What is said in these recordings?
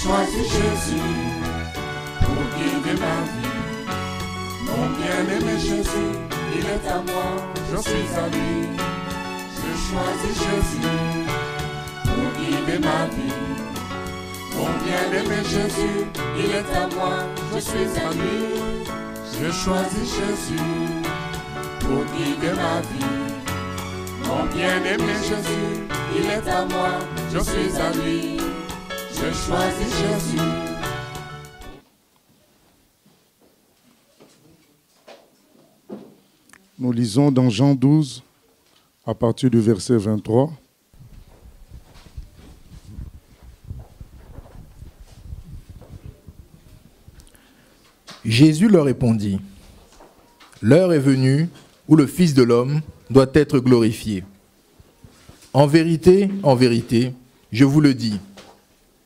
choisi Jésus pour guider ma vie. Mon bien-aimé Jésus, il est à moi, je suis à lui. J'ai choisi Jésus pour guider ma vie. Mon bien-aimé Jésus, il est à moi, je suis à lui. J'ai choisi Jésus pour guider ma vie. Mon bien-aimé Jésus, il est à moi, je suis à lui. J'ai choisi Jésus. Nous lisons dans Jean 12, à partir du verset 23. Jésus leur répondit, « L'heure est venue où le Fils de l'homme doit être glorifié. En vérité, je vous le dis,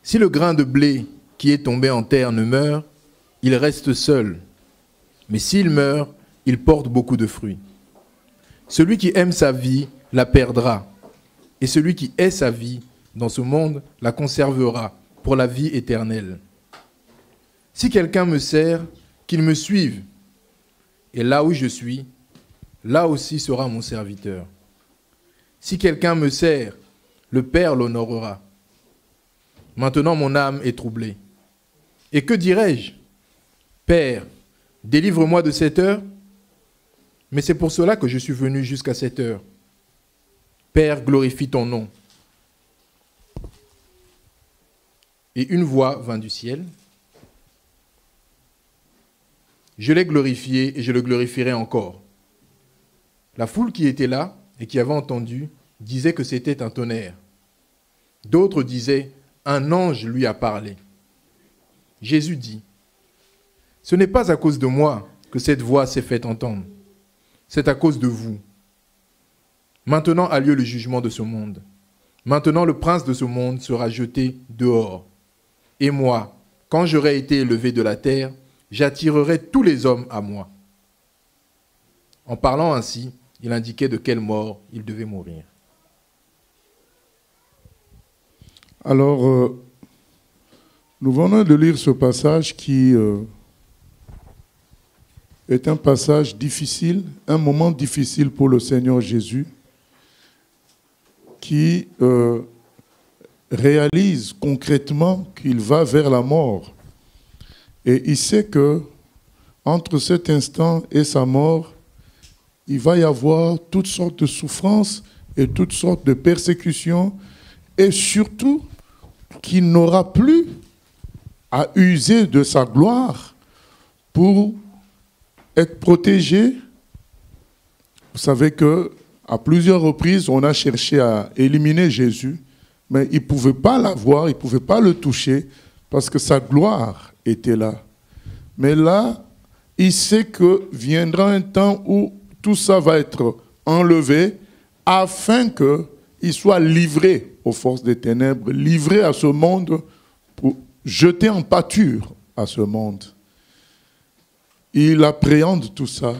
si le grain de blé qui est tombé en terre ne meurt, il reste seul. Mais s'il meurt, il porte beaucoup de fruits. Celui qui aime sa vie la perdra, et celui qui hait sa vie dans ce monde la conservera pour la vie éternelle. Si quelqu'un me sert, qu'il me suive, et là où je suis, là aussi sera mon serviteur. Si quelqu'un me sert, le Père l'honorera. Maintenant mon âme est troublée. Et que dirai-je? Père, délivre-moi de cette heure. Mais c'est pour cela que je suis venu jusqu'à cette heure. Père, glorifie ton nom. Et une voix vint du ciel. Je l'ai glorifié et je le glorifierai encore. La foule qui était là et qui avait entendu disait que c'était un tonnerre. D'autres disaient, un ange lui a parlé. Jésus dit, ce n'est pas à cause de moi que cette voix s'est faite entendre. C'est à cause de vous. Maintenant a lieu le jugement de ce monde. Maintenant le prince de ce monde sera jeté dehors. Et moi, quand j'aurai été élevé de la terre, j'attirerai tous les hommes à moi. En parlant ainsi, il indiquait de quelle mort il devait mourir. Alors, nous venons de lire ce passage qui est un passage difficile, un moment difficile pour le Seigneur Jésus, qui réalise concrètement qu'il va vers la mort. Et il sait que entre cet instant et sa mort, il va y avoir toutes sortes de souffrances et toutes sortes de persécutions, et surtout qu'il n'aura plus à user de sa gloire pour être protégé. Vous savez qu'à plusieurs reprises, on a cherché à éliminer Jésus, mais il ne pouvait pas l'avoir, il ne pouvait pas le toucher, parce que sa gloire était là. Mais là, il sait que viendra un temps où tout ça va être enlevé, afin qu'il soit livré aux forces des ténèbres, livré à ce monde, pour jeter en pâture à ce monde. Il appréhende tout ça.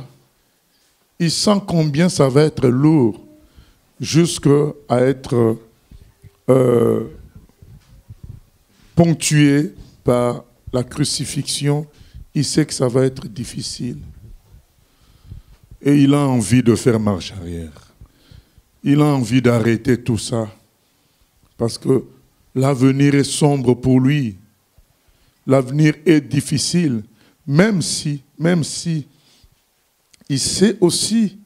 Il sent combien ça va être lourd, jusqu'à être ponctué par la crucifixion. Il sait que ça va être difficile. Et il a envie de faire marche arrière. Il a envie d'arrêter tout ça. Parce que l'avenir est sombre pour lui. L'avenir est difficile. Même si il sait aussi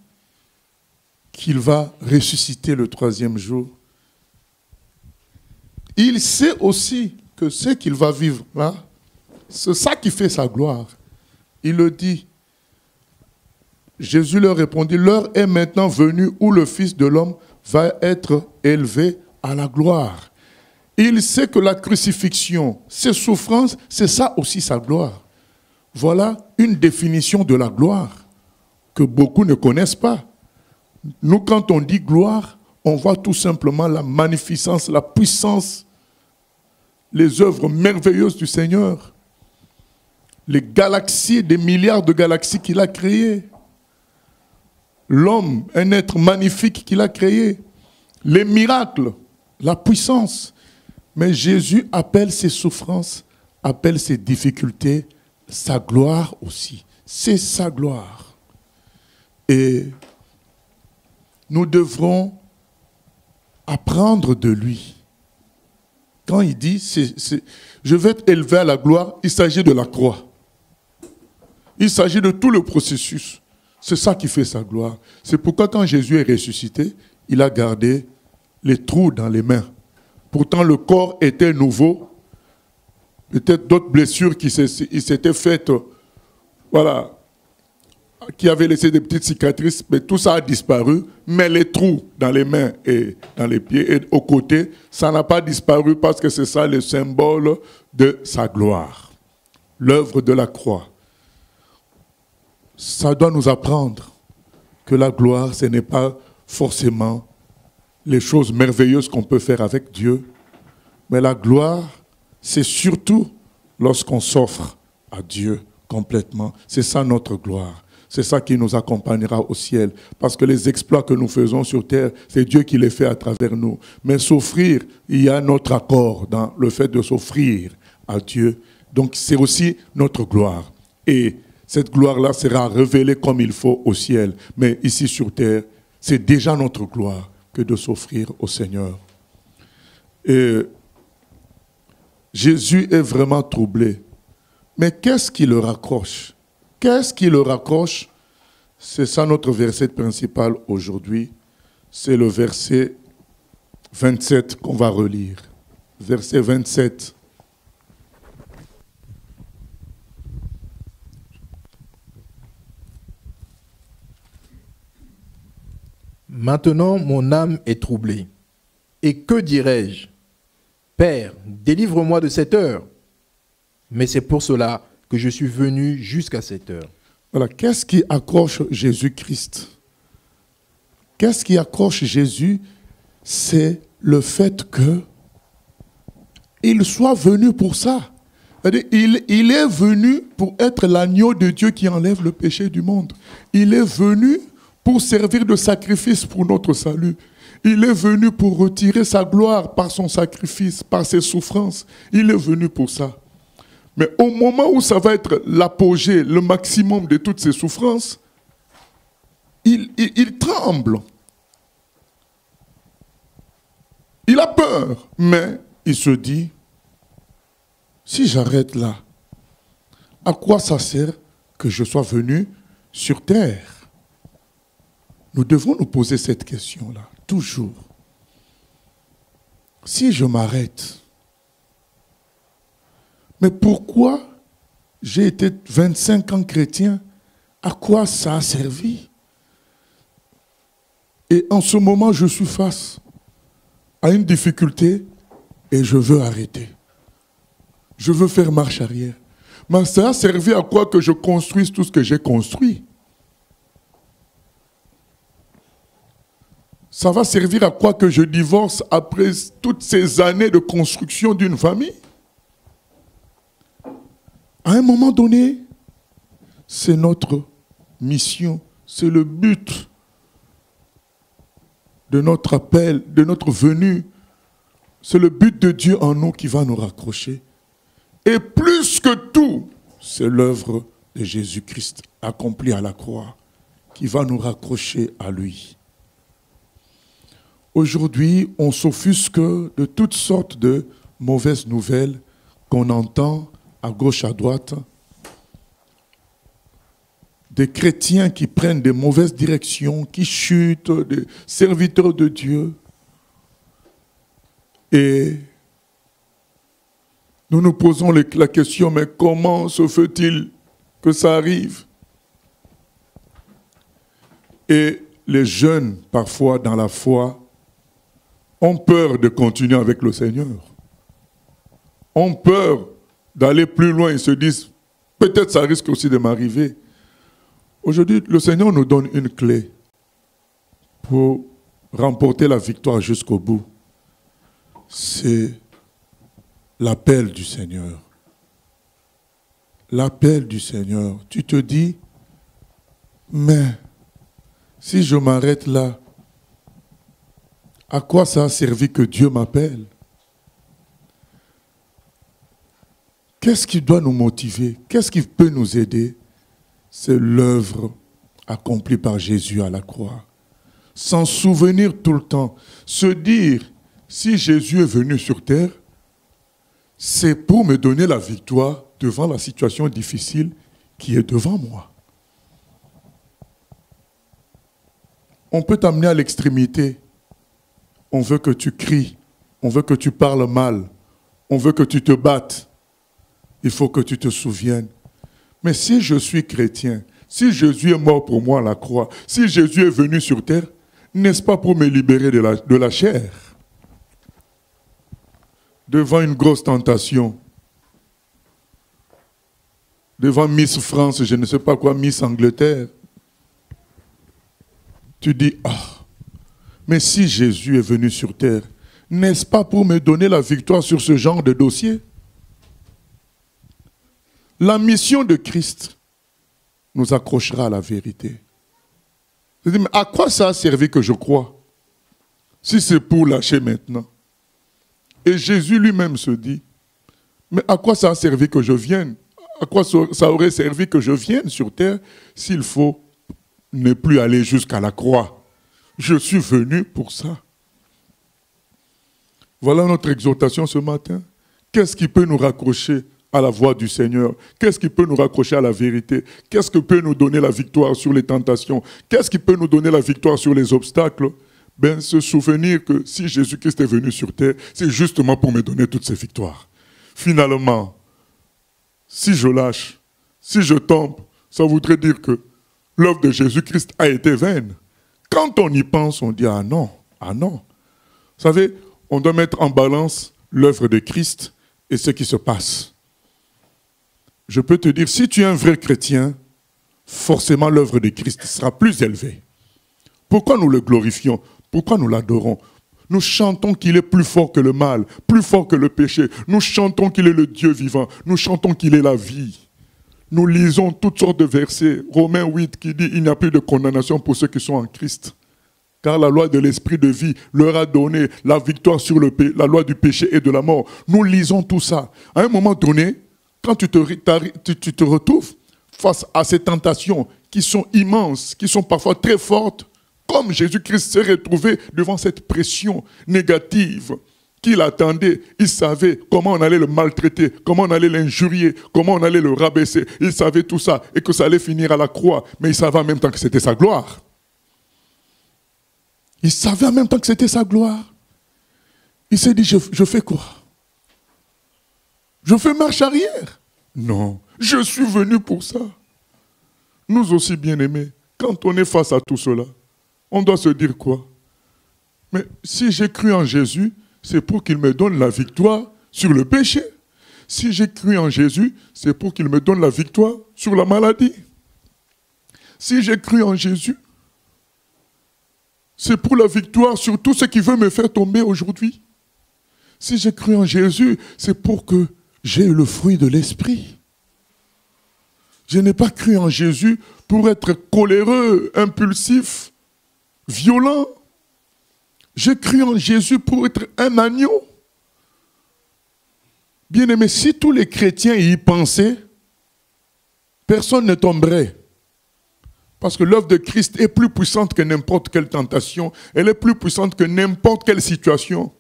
qu'il va ressusciter le troisième jour. Il sait aussi que ce qu'il va vivre là, c'est ça qui fait sa gloire. Il le dit. Jésus leur répondit, l'heure est maintenant venue où le Fils de l'homme va être élevé à la gloire. Il sait que la crucifixion, ses souffrances, c'est ça aussi sa gloire. Voilà une définition de la gloire que beaucoup ne connaissent pas. Nous, quand on dit gloire, on voit tout simplement la magnificence, la puissance, les œuvres merveilleuses du Seigneur, les galaxies, des milliards de galaxies qu'il a créées. L'homme, un être magnifique qu'il a créé. Les miracles, la puissance. Mais Jésus appelle ses souffrances, appelle ses difficultés, sa gloire aussi. C'est sa gloire. Et nous devrons apprendre de lui. Quand il dit, je vais être élevé à la gloire, il s'agit de la croix. Il s'agit de tout le processus. C'est ça qui fait sa gloire. C'est pourquoi quand Jésus est ressuscité, il a gardé les trous dans les mains. Pourtant, le corps était nouveau. Peut-être d'autres blessures qui s'étaient faites, voilà, qui avaient laissé des petites cicatrices, mais tout ça a disparu. Mais les trous dans les mains et dans les pieds et aux côtés, ça n'a pas disparu parce que c'est ça le symbole de sa gloire. L'œuvre de la croix. Ça doit nous apprendre que la gloire, ce n'est pas forcément les choses merveilleuses qu'on peut faire avec Dieu, mais la gloire, c'est surtout lorsqu'on s'offre à Dieu complètement. C'est ça notre gloire. C'est ça qui nous accompagnera au ciel. Parce que les exploits que nous faisons sur terre, c'est Dieu qui les fait à travers nous. Mais s'offrir, il y a notre accord dans le fait de s'offrir à Dieu. Donc c'est aussi notre gloire. Et cette gloire-là sera révélée comme il faut au ciel. Mais ici sur terre, c'est déjà notre gloire que de s'offrir au Seigneur. Et Jésus est vraiment troublé. Mais qu'est-ce qui le raccroche? Qu'est-ce qui le raccroche? C'est ça notre verset principal aujourd'hui. C'est le verset 27 qu'on va relire. Verset 27. Maintenant, mon âme est troublée. Et que dirais-je? Père, délivre-moi de cette heure. Mais c'est pour cela que je suis venu jusqu'à cette heure. Voilà, qu'est-ce qui accroche Jésus-Christ? Qu'est-ce qui accroche Jésus? C'est le fait qu'il soit venu pour ça. C'est-à-dire, il est venu pour être l'agneau de Dieu qui enlève le péché du monde. Il est venu pour servir de sacrifice pour notre salut. Il est venu pour retirer sa gloire par son sacrifice, par ses souffrances. Il est venu pour ça. Mais au moment où ça va être l'apogée, le maximum de toutes ces souffrances, il tremble. Il a peur, mais il se dit, si j'arrête là, à quoi ça sert que je sois venu sur terre? Nous devons nous poser cette question-là, toujours. Si je m'arrête, mais pourquoi j'ai été 25 ans chrétien? À quoi ça a servi? Et en ce moment, je suis face à une difficulté et je veux arrêter. Je veux faire marche arrière. Mais ça a servi à quoi que je construise tout ce que j'ai construit? Ça va servir à quoi que je divorce après toutes ces années de construction d'une famille? À un moment donné, c'est notre mission, c'est le but de notre appel, de notre venue. C'est le but de Dieu en nous qui va nous raccrocher. Et plus que tout, c'est l'œuvre de Jésus-Christ accomplie à la croix qui va nous raccrocher à lui. Aujourd'hui, on s'offusque de toutes sortes de mauvaises nouvelles qu'on entend à gauche, à droite, des chrétiens qui prennent des mauvaises directions, qui chutent, des serviteurs de Dieu. Et nous nous posons la question, mais comment se fait-il que ça arrive? Et les jeunes, parfois dans la foi, ont peur de continuer avec le Seigneur. Ont peur d'aller plus loin. Ils se disent, peut-être ça risque aussi de m'arriver. Aujourd'hui, le Seigneur nous donne une clé pour remporter la victoire jusqu'au bout. C'est l'appel du Seigneur. L'appel du Seigneur. Tu te dis, mais si je m'arrête là, à quoi ça a servi que Dieu m'appelle? Qu'est-ce qui doit nous motiver? Qu'est-ce qui peut nous aider? C'est l'œuvre accomplie par Jésus à la croix. S'en souvenir tout le temps. Se dire, si Jésus est venu sur terre, c'est pour me donner la victoire devant la situation difficile qui est devant moi. On peut t'amener à l'extrémité. On veut que tu cries. On veut que tu parles mal. On veut que tu te battes. Il faut que tu te souviennes. Mais si je suis chrétien, si Jésus est mort pour moi à la croix, si Jésus est venu sur terre, n'est-ce pas pour me libérer de la chair? Devant une grosse tentation, devant Miss France, je ne sais pas quoi, Miss Angleterre, tu dis, mais si Jésus est venu sur terre, n'est-ce pas pour me donner la victoire sur ce genre de dossier? La mission de Christ nous accrochera à la vérité. Je dis, mais à quoi ça a servi que je crois, si c'est pour lâcher maintenant? Et Jésus lui-même se dit, mais à quoi ça a servi que je vienne? À quoi ça aurait servi que je vienne sur terre s'il faut ne plus aller jusqu'à la croix? Je suis venu pour ça. Voilà notre exhortation ce matin. Qu'est-ce qui peut nous raccrocher à la voix du Seigneur? Qu'est-ce qui peut nous raccrocher à la vérité? Qu'est-ce qui peut nous donner la victoire sur les tentations? Qu'est-ce qui peut nous donner la victoire sur les obstacles? Se souvenir que si Jésus-Christ est venu sur terre, c'est justement pour me donner toutes ces victoires. Finalement, si je lâche, si je tombe, ça voudrait dire que l'œuvre de Jésus-Christ a été vaine. Quand on y pense, on dit, ah non. Vous savez, on doit mettre en balance l'œuvre de Christ et ce qui se passe. Je peux te dire, si tu es un vrai chrétien, forcément l'œuvre de Christ sera plus élevée. Pourquoi nous le glorifions? Pourquoi nous l'adorons? Nous chantons qu'il est plus fort que le mal, plus fort que le péché. Nous chantons qu'il est le Dieu vivant. Nous chantons qu'il est la vie. Nous lisons toutes sortes de versets. Romains 8 qui dit « Il n'y a plus de condamnation pour ceux qui sont en Christ. Car la loi de l'esprit de vie leur a donné la victoire sur la loi du péché et de la mort. » Nous lisons tout ça. À un moment donné, quand tu te retrouves face à ces tentations qui sont immenses, qui sont parfois très fortes, comme Jésus-Christ s'est retrouvé devant cette pression négative qu'il attendait, il savait comment on allait le maltraiter, comment on allait l'injurier, comment on allait le rabaisser. Il savait tout ça et que ça allait finir à la croix, mais il savait en même temps que c'était sa gloire. Il savait en même temps que c'était sa gloire. Il s'est dit, je fais quoi? Je fais marche arrière? Non, je suis venu pour ça. Nous aussi, bien-aimés, quand on est face à tout cela, on doit se dire quoi? Mais si j'ai cru en Jésus, c'est pour qu'il me donne la victoire sur le péché. Si j'ai cru en Jésus, c'est pour qu'il me donne la victoire sur la maladie. Si j'ai cru en Jésus, c'est pour la victoire sur tout ce qui veut me faire tomber aujourd'hui. Si j'ai cru en Jésus, c'est pour que j'ai le fruit de l'esprit. Je n'ai pas cru en Jésus pour être coléreux, impulsif, violent. J'ai cru en Jésus pour être un agneau. Bien-aimé, si tous les chrétiens y pensaient, personne ne tomberait. Parce que l'œuvre de Christ est plus puissante que n'importe quelle tentation. Elle est plus puissante que n'importe quelle situation.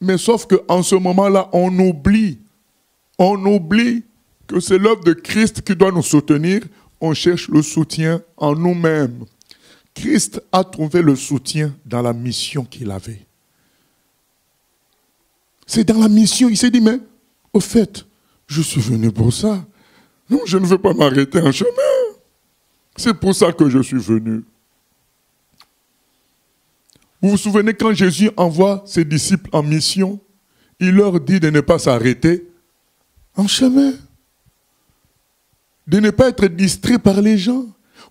Mais sauf qu'en ce moment-là, on oublie que c'est l'œuvre de Christ qui doit nous soutenir. On cherche le soutien en nous-mêmes. Christ a trouvé le soutien dans la mission qu'il avait. C'est dans la mission, il s'est dit, mais au fait, je suis venu pour ça. Non, je ne veux pas m'arrêter en chemin. C'est pour ça que je suis venu. Vous vous souvenez quand Jésus envoie ses disciples en mission, il leur dit de ne pas s'arrêter en chemin. De ne pas être distrait par les gens.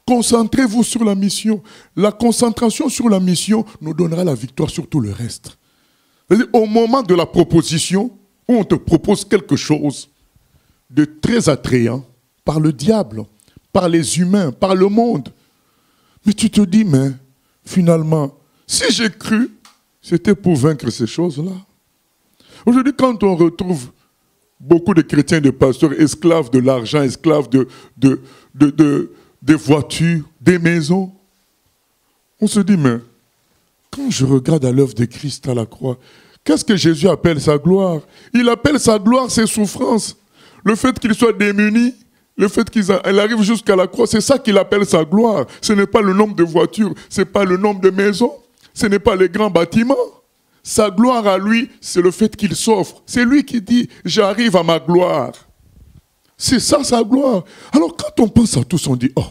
Concentrez-vous sur la mission. La concentration sur la mission nous donnera la victoire sur tout le reste. C'est-à-dire, au moment de la proposition, où on te propose quelque chose de très attrayant par le diable, par les humains, par le monde, mais tu te dis, mais finalement, si j'ai cru, c'était pour vaincre ces choses-là. Aujourd'hui, quand on retrouve beaucoup de chrétiens, de pasteurs, esclaves de l'argent, esclaves des voitures, des maisons. On se dit, mais quand je regarde à l'œuvre de Christ à la croix, qu'est-ce que Jésus appelle sa gloire? Il appelle sa gloire ses souffrances. Le fait qu'il soit démuni, le fait qu'il arrive jusqu'à la croix, c'est ça qu'il appelle sa gloire. Ce n'est pas le nombre de voitures, ce n'est pas le nombre de maisons, ce n'est pas les grands bâtiments. Sa gloire à lui, c'est le fait qu'il s'offre. C'est lui qui dit, j'arrive à ma gloire. C'est ça sa gloire. Alors quand on pense à tout ça, on dit, oh,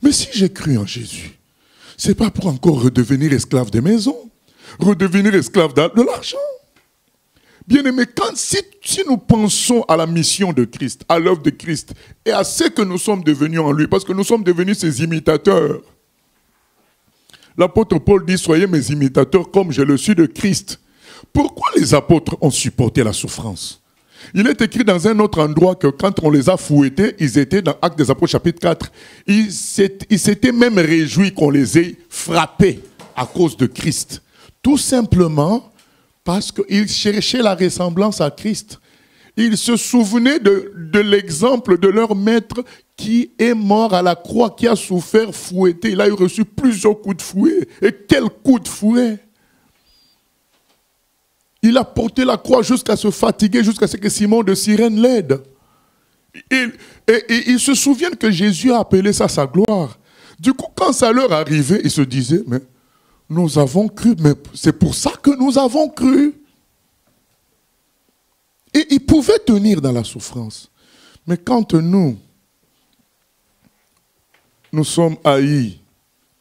mais si j'ai cru en Jésus, c'est pas pour encore redevenir esclave des maisons, redevenir esclave de l'argent. Bien aimé, si nous pensons à la mission de Christ, à l'œuvre de Christ, et à ce que nous sommes devenus en lui, parce que nous sommes devenus ses imitateurs. L'apôtre Paul dit, soyez mes imitateurs comme je le suis de Christ. Pourquoi les apôtres ont supporté la souffrance? Il est écrit dans un autre endroit que quand on les a fouettés, ils étaient dans Actes des Apôtres chapitre 4, ils s'étaient même réjouis qu'on les ait frappés à cause de Christ. Tout simplement parce qu'ils cherchaient la ressemblance à Christ. Ils se souvenaient de l'exemple de leur maître qui est mort à la croix, qui a souffert, fouetté. Il a reçu plusieurs coups de fouet. Et quels coups de fouet! Il a porté la croix jusqu'à se fatiguer, jusqu'à ce que Simon de Cyrène l'aide. Et ils se souviennent que Jésus a appelé ça sa gloire. Du coup, quand ça leur arrivait, ils se disaient, mais nous avons cru, mais c'est pour ça que nous avons cru. Et ils pouvaient tenir dans la souffrance. Mais quand nous sommes haïs,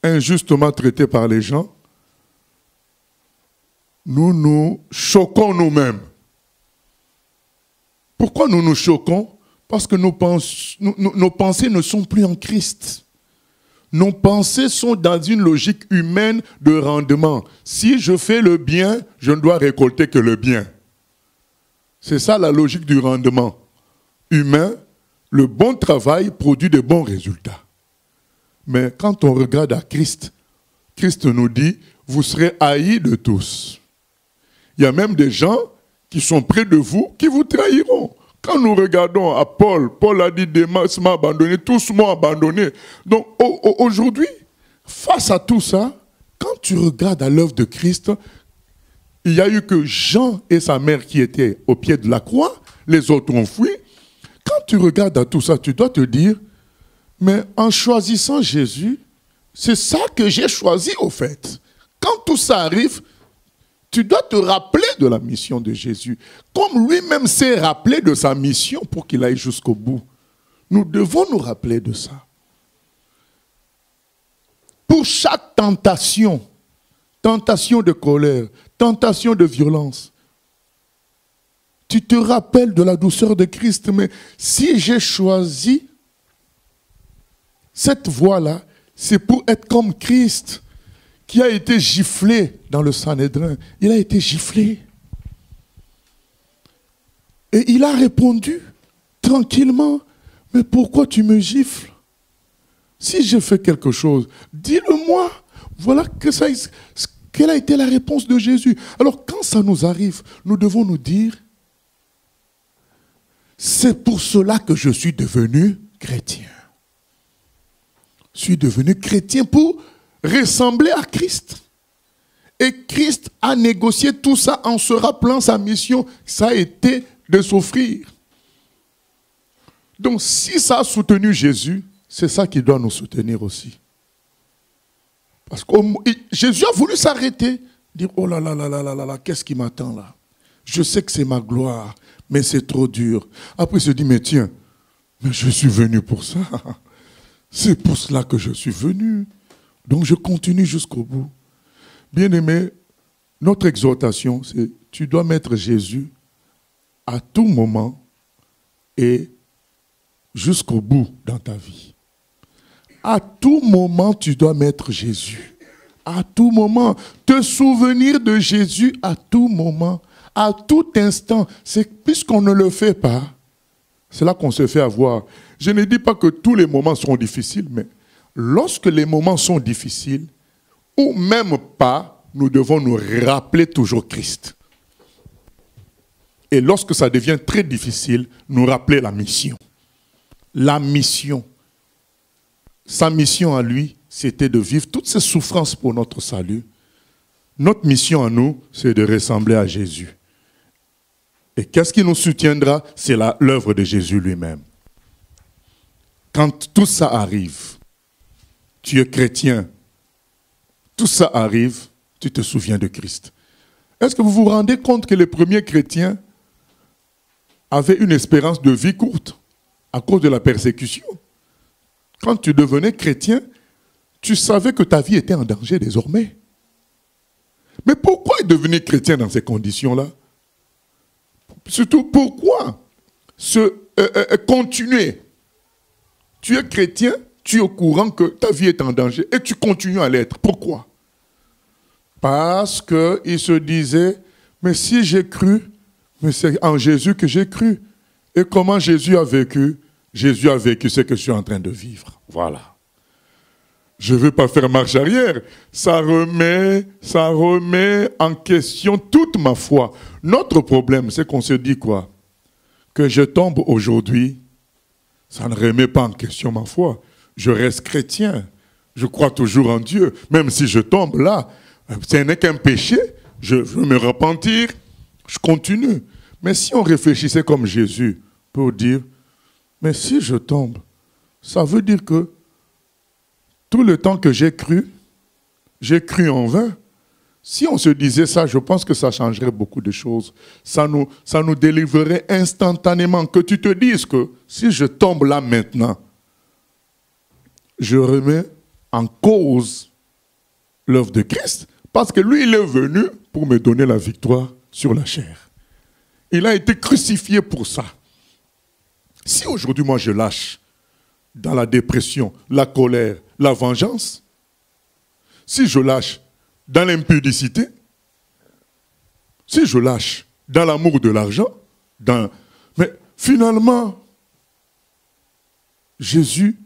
injustement traités par les gens, nous nous choquons nous-mêmes. Pourquoi nous nous choquons? Parce que nos pensées ne sont plus en Christ. Nos pensées sont dans une logique humaine de rendement. Si je fais le bien, je ne dois récolter que le bien. C'est ça la logique du rendement humain. Le bon travail produit de bons résultats. Mais quand on regarde à Christ, Christ nous dit, vous serez haïs de tous. Il y a même des gens qui sont près de vous qui vous trahiront. Quand nous regardons à Paul, Paul a dit, Démas m'a abandonné, tous m'ont abandonné. Donc aujourd'hui, face à tout ça, quand tu regardes à l'œuvre de Christ, il y a eu que Jean et sa mère qui étaient au pied de la croix, les autres ont fui. Quand tu regardes à tout ça, tu dois te dire, mais en choisissant Jésus, c'est ça que j'ai choisi au fait. Quand tout ça arrive, tu dois te rappeler de la mission de Jésus. Comme lui-même s'est rappelé de sa mission pour qu'il aille jusqu'au bout. Nous devons nous rappeler de ça. Pour chaque tentation, tentation de colère, tentation de violence, tu te rappelles de la douceur de Christ. Mais si j'ai choisi cette voie-là, c'est pour être comme Christ, qui a été giflé dans le Sanhédrin. Il a été giflé. Et il a répondu tranquillement, mais pourquoi tu me gifles? Si je fais quelque chose, dis-le-moi. Voilà quelle a été la réponse de Jésus. Alors quand ça nous arrive, nous devons nous dire, c'est pour cela que je suis devenu chrétien. Je suis devenu chrétien pour ressembler à Christ. Et Christ a négocié tout ça en se rappelant sa mission. Ça a été de souffrir. Donc si ça a soutenu Jésus, c'est ça qui doit nous soutenir aussi. Parce que Jésus a voulu s'arrêter, dire, oh là là là là là là, qu'est-ce qui m'attend là? Je sais que c'est ma gloire, mais c'est trop dur. Après il se dit, mais tiens, mais je suis venu pour ça. C'est pour cela que je suis venu. Donc je continue jusqu'au bout. Bien-aimé, notre exhortation, c'est tu dois mettre Jésus à tout moment et jusqu'au bout dans ta vie. À tout moment, tu dois mettre Jésus. À tout moment. Te souvenir de Jésus à tout moment. À tout instant. Puisqu'on ne le fait pas, c'est là qu'on se fait avoir. Je ne dis pas que tous les moments seront difficiles, mais lorsque les moments sont difficiles, ou même pas, nous devons nous rappeler toujours Christ. Et lorsque ça devient très difficile, nous rappeler la mission. La mission. Sa mission à lui, c'était de vivre toutes ces souffrances pour notre salut. Notre mission à nous, c'est de ressembler à Jésus. Et qu'est-ce qui nous soutiendra? C'est l'œuvre de Jésus lui-même. Quand tout ça arrive, tu es chrétien, tout ça arrive, tu te souviens de Christ. Est-ce que vous vous rendez compte que les premiers chrétiens avaient une espérance de vie courte à cause de la persécution? Quand tu devenais chrétien, tu savais que ta vie était en danger désormais. Mais pourquoi devenir chrétien dans ces conditions-là? Surtout, pourquoi continuer? Tu es chrétien, tu es au courant que ta vie est en danger et tu continues à l'être. Pourquoi? Parce qu'il se disait, mais si j'ai cru, mais c'est en Jésus que j'ai cru. Et comment Jésus a vécu? Jésus a vécu ce que je suis en train de vivre. Voilà. Je ne veux pas faire marche arrière. Ça remet en question toute ma foi. Notre problème, c'est qu'on se dit quoi? Que je tombe aujourd'hui, ça ne remet pas en question ma foi. Je reste chrétien. Je crois toujours en Dieu. Même si je tombe là, ce n'est qu'un péché. Je veux me repentir. Je continue. Mais si on réfléchissait comme Jésus pour dire, mais si je tombe, ça veut dire que tout le temps que j'ai cru en vain. Si on se disait ça, je pense que ça changerait beaucoup de choses. Ça nous délivrerait instantanément. Que tu te dises que si je tombe là maintenant, je remets en cause l'œuvre de Christ. Parce que lui, il est venu pour me donner la victoire sur la chair. Il a été crucifié pour ça. Si aujourd'hui, moi, je lâche dans la dépression, la colère, la vengeance, si je lâche dans l'impudicité, si je lâche dans l'amour de l'argent, mais finalement, Jésus,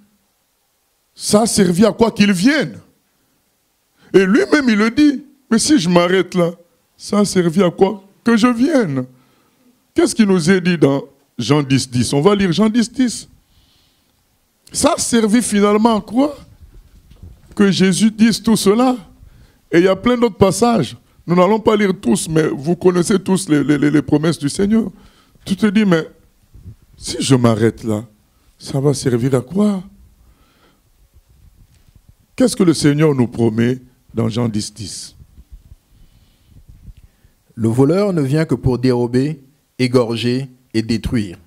ça a servi à quoi qu'il vienne. Et lui-même, il le dit, mais si je m'arrête là, ça a servi à quoi? Que je vienne. Qu'est-ce qu'il nous est dit dans Jean 10, 10? On va lire Jean 10, 10. Ça a servi finalement à quoi? Que Jésus dise tout cela. Et il y a plein d'autres passages. Nous n'allons pas lire tous, mais vous connaissez tous les promesses du Seigneur. Tu te dis, mais si je m'arrête là, ça va servir à quoi? Qu'est-ce que le Seigneur nous promet dans Jean 10, 10? Le voleur ne vient que pour dérober, égorger et détruire.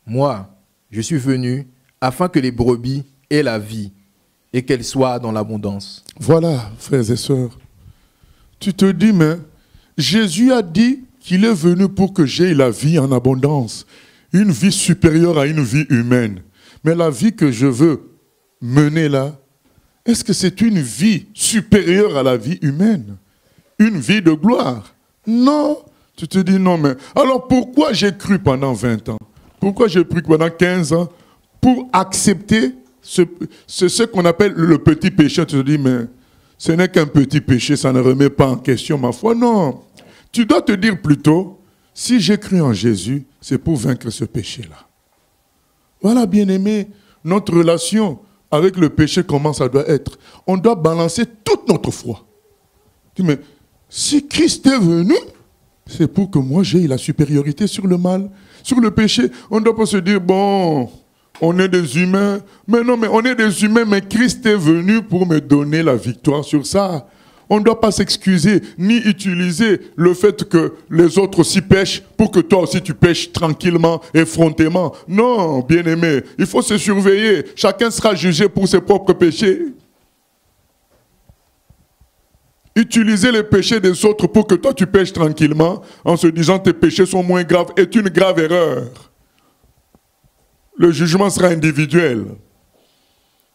Moi, je suis venu afin que les brebis aient la vie et qu'elles soient dans l'abondance. Voilà, frères et sœurs. Tu te dis, mais Jésus a dit qu'il est venu pour que j'aie la vie en abondance. Une vie supérieure à une vie humaine. Mais la vie que je veux mener là, est-ce que c'est une vie supérieure à la vie humaine? Une vie de gloire? Non. Tu te dis non, mais alors pourquoi j'ai cru pendant 20 ans? Pourquoi j'ai cru pendant 15 ans? Pour accepter ce qu'on appelle le petit péché. Tu te dis, mais ce n'est qu'un petit péché, ça ne remet pas en question ma foi. Non. Tu dois te dire plutôt, si j'ai cru en Jésus, c'est pour vaincre ce péché-là. Voilà, bien-aimé, notre relation avec le péché, comment ça doit être. On doit balancer toute notre foi. Tu dis, mais si Christ est venu, c'est pour que moi j'aie la supériorité sur le mal, sur le péché. On ne doit pas se dire, bon, on est des humains. Mais non, mais on est des humains, mais Christ est venu pour me donner la victoire sur ça. On ne doit pas s'excuser, ni utiliser le fait que les autres aussi pêchent pour que toi aussi tu pêches tranquillement, effrontément. Non, bien-aimé, il faut se surveiller. Chacun sera jugé pour ses propres péchés. Utiliser les péchés des autres pour que toi tu pêches tranquillement en se disant tes péchés sont moins graves est une grave erreur. Le jugement sera individuel.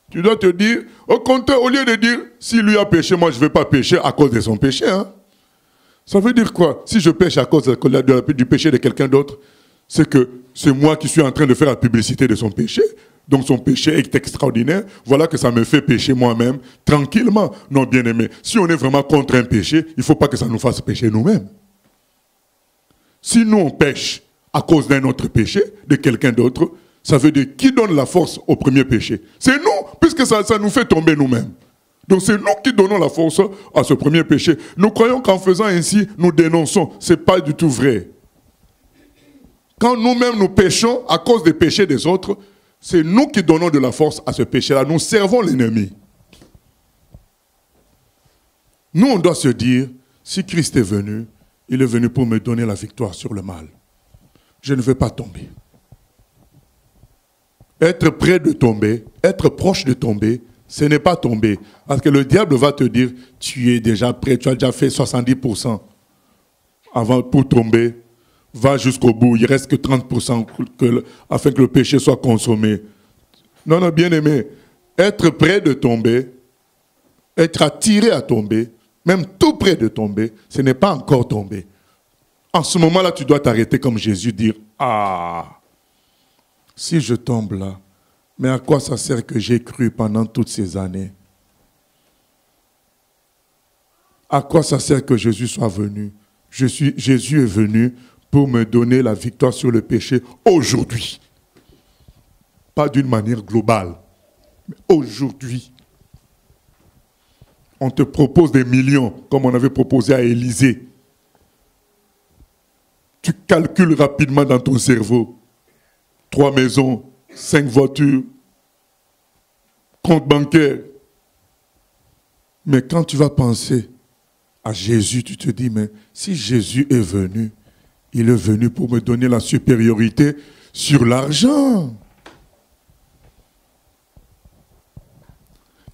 Tu dois te dire, au contraire, au lieu de dire, si lui a péché, moi je ne vais pas pécher à cause de son péché. Hein? Ça veut dire quoi? Si je pêche à cause du péché de quelqu'un d'autre, c'est que c'est moi qui suis en train de faire la publicité de son péché. Donc son péché est extraordinaire. Voilà que ça me fait pécher moi-même, tranquillement. Non, bien-aimé, si on est vraiment contre un péché, il ne faut pas que ça nous fasse pécher nous-mêmes. Si nous, on pêche à cause d'un autre péché, de quelqu'un d'autre, ça veut dire qui donne la force au premier péché? C'est nous, puisque ça nous fait tomber nous-mêmes. Donc c'est nous qui donnons la force à ce premier péché. Nous croyons qu'en faisant ainsi, nous dénonçons. Ce n'est pas du tout vrai. Quand nous-mêmes nous péchons à cause des péchés des autres, c'est nous qui donnons de la force à ce péché-là. Nous servons l'ennemi. Nous, on doit se dire, si Christ est venu, il est venu pour me donner la victoire sur le mal. Je ne veux pas tomber. Être près de tomber, être proche de tomber, ce n'est pas tomber. Parce que le diable va te dire, tu es déjà prêt, tu as déjà fait 70% pour tomber. Va jusqu'au bout, il ne reste que 30% afin que le péché soit consommé. Non, non, bien aimé, être près de tomber, être attiré à tomber, même tout près de tomber, ce n'est pas encore tomber. En ce moment-là, tu dois t'arrêter comme Jésus, dire, ah, si je tombe là, mais à quoi ça sert que j'ai cru pendant toutes ces années? À quoi ça sert que Jésus soit venu? Jésus est venu pour me donner la victoire sur le péché aujourd'hui. Pas d'une manière globale, mais aujourd'hui. On te propose des millions, comme on avait proposé à Élysée. Tu calcules rapidement dans ton cerveau. 3 maisons, 5 voitures, compte bancaire. Mais quand tu vas penser à Jésus, tu te dis, mais si Jésus est venu, il est venu pour me donner la supériorité sur l'argent.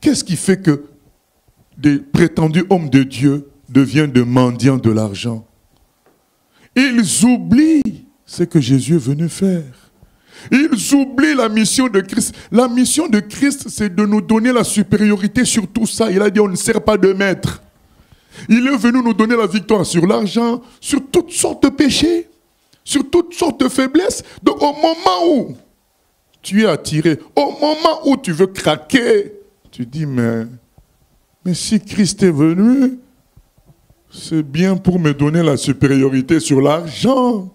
Qu'est-ce qui fait que des prétendus hommes de Dieu deviennent des mendiants de l'argent? Ils oublient ce que Jésus est venu faire. Ils oublient la mission de Christ. La mission de Christ, c'est de nous donner la supériorité sur tout ça. Il a dit, on ne sert pas de maître. Il est venu nous donner la victoire sur l'argent, sur toutes sortes de péchés, sur toutes sortes de faiblesses. Donc au moment où tu es attiré, au moment où tu veux craquer, tu dis, mais si Christ est venu, c'est bien pour me donner la supériorité sur l'argent.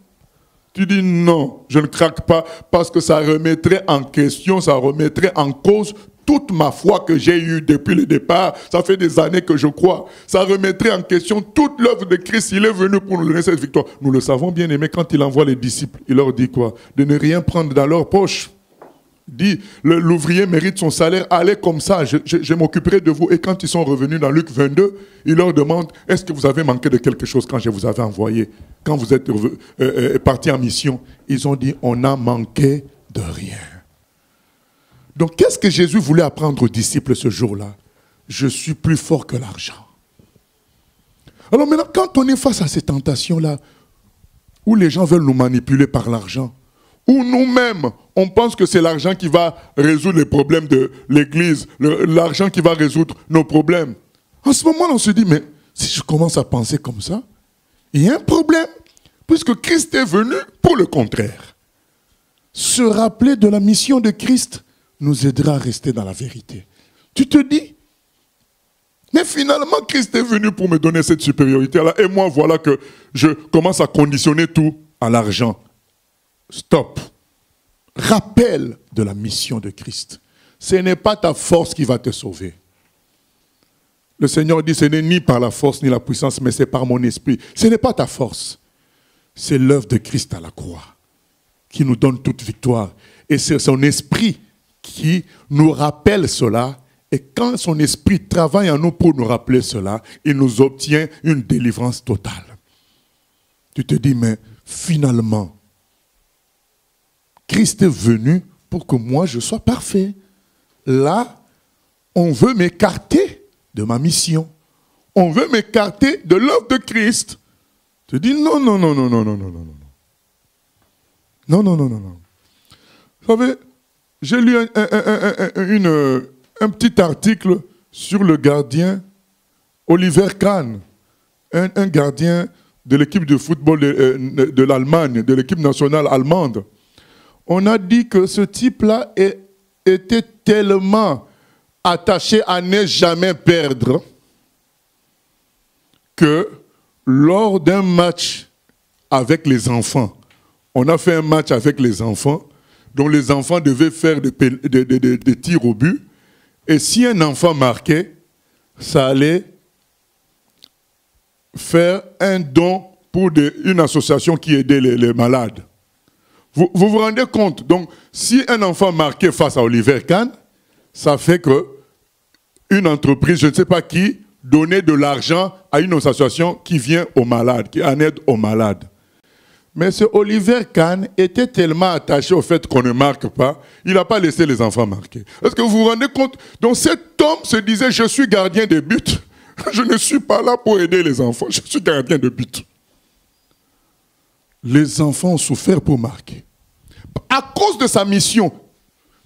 Tu dis non, je ne craque pas parce que ça remettrait en question, ça remettrait en cause toute ma foi que j'ai eue depuis le départ. Ça fait des années que je crois. Ça remettrait en question toute l'œuvre de Christ. Il est venu pour nous donner cette victoire. Nous le savons bien aimé, quand il envoie les disciples, il leur dit quoi? De ne rien prendre dans leur poche. Dit, l'ouvrier mérite son salaire, allez comme ça, je m'occuperai de vous. Et quand ils sont revenus dans Luc 22, il leur demande, est-ce que vous avez manqué de quelque chose quand je vous avais envoyé, quand vous êtes partis en mission? Ils ont dit, on n'a manqué de rien. Donc qu'est-ce que Jésus voulait apprendre aux disciples ce jour-là? Je suis plus fort que l'argent. Alors maintenant, quand on est face à ces tentations-là, où les gens veulent nous manipuler par l'argent, où nous-mêmes, on pense que c'est l'argent qui va résoudre les problèmes de l'Église, l'argent qui va résoudre nos problèmes. En ce moment-là, on se dit, mais si je commence à penser comme ça, il y a un problème, puisque Christ est venu pour le contraire. Se rappeler de la mission de Christ nous aidera à rester dans la vérité. Tu te dis, mais finalement, Christ est venu pour me donner cette supériorité-là, et moi, voilà que je commence à conditionner tout à l'argent. Stop. Rappel de la mission de Christ. Ce n'est pas ta force qui va te sauver. Le Seigneur dit, ce n'est ni par la force ni la puissance, mais c'est par mon esprit. Ce n'est pas ta force. C'est l'œuvre de Christ à la croix qui nous donne toute victoire. Et c'est son esprit qui nous rappelle cela. Et quand son esprit travaille en nous pour nous rappeler cela, il nous obtient une délivrance totale. Tu te dis, mais finalement, Christ est venu pour que moi je sois parfait. Là, on veut m'écarter de ma mission. On veut m'écarter de l'œuvre de Christ. Tu dis non, non, non, non, non, non, non, non, non. Non, non, non, non, non. Vous savez, j'ai lu un petit article sur le gardien Oliver Kahn, un gardien de l'équipe de football de l'Allemagne, de l'équipe nationale allemande. On a dit que ce type-là était tellement attaché à ne jamais perdre que lors d'un match avec les enfants. On a fait un match avec les enfants, dont les enfants devaient faire des tirs au but. Et si un enfant marquait, ça allait faire un don pour une association qui aidait les malades. Vous vous rendez compte? Donc, si un enfant marquait face à Oliver Kahn, ça fait que une entreprise, je ne sais pas qui, donnait de l'argent à une association qui vient aux malades, qui en aide aux malades. Mais ce Oliver Kahn était tellement attaché au fait qu'on ne marque pas, il n'a pas laissé les enfants marquer. Est-ce que vous vous rendez compte? Donc cet homme se disait, je suis gardien de but. Je ne suis pas là pour aider les enfants, je suis gardien de but. Les enfants ont souffert pour marquer. À cause de sa mission,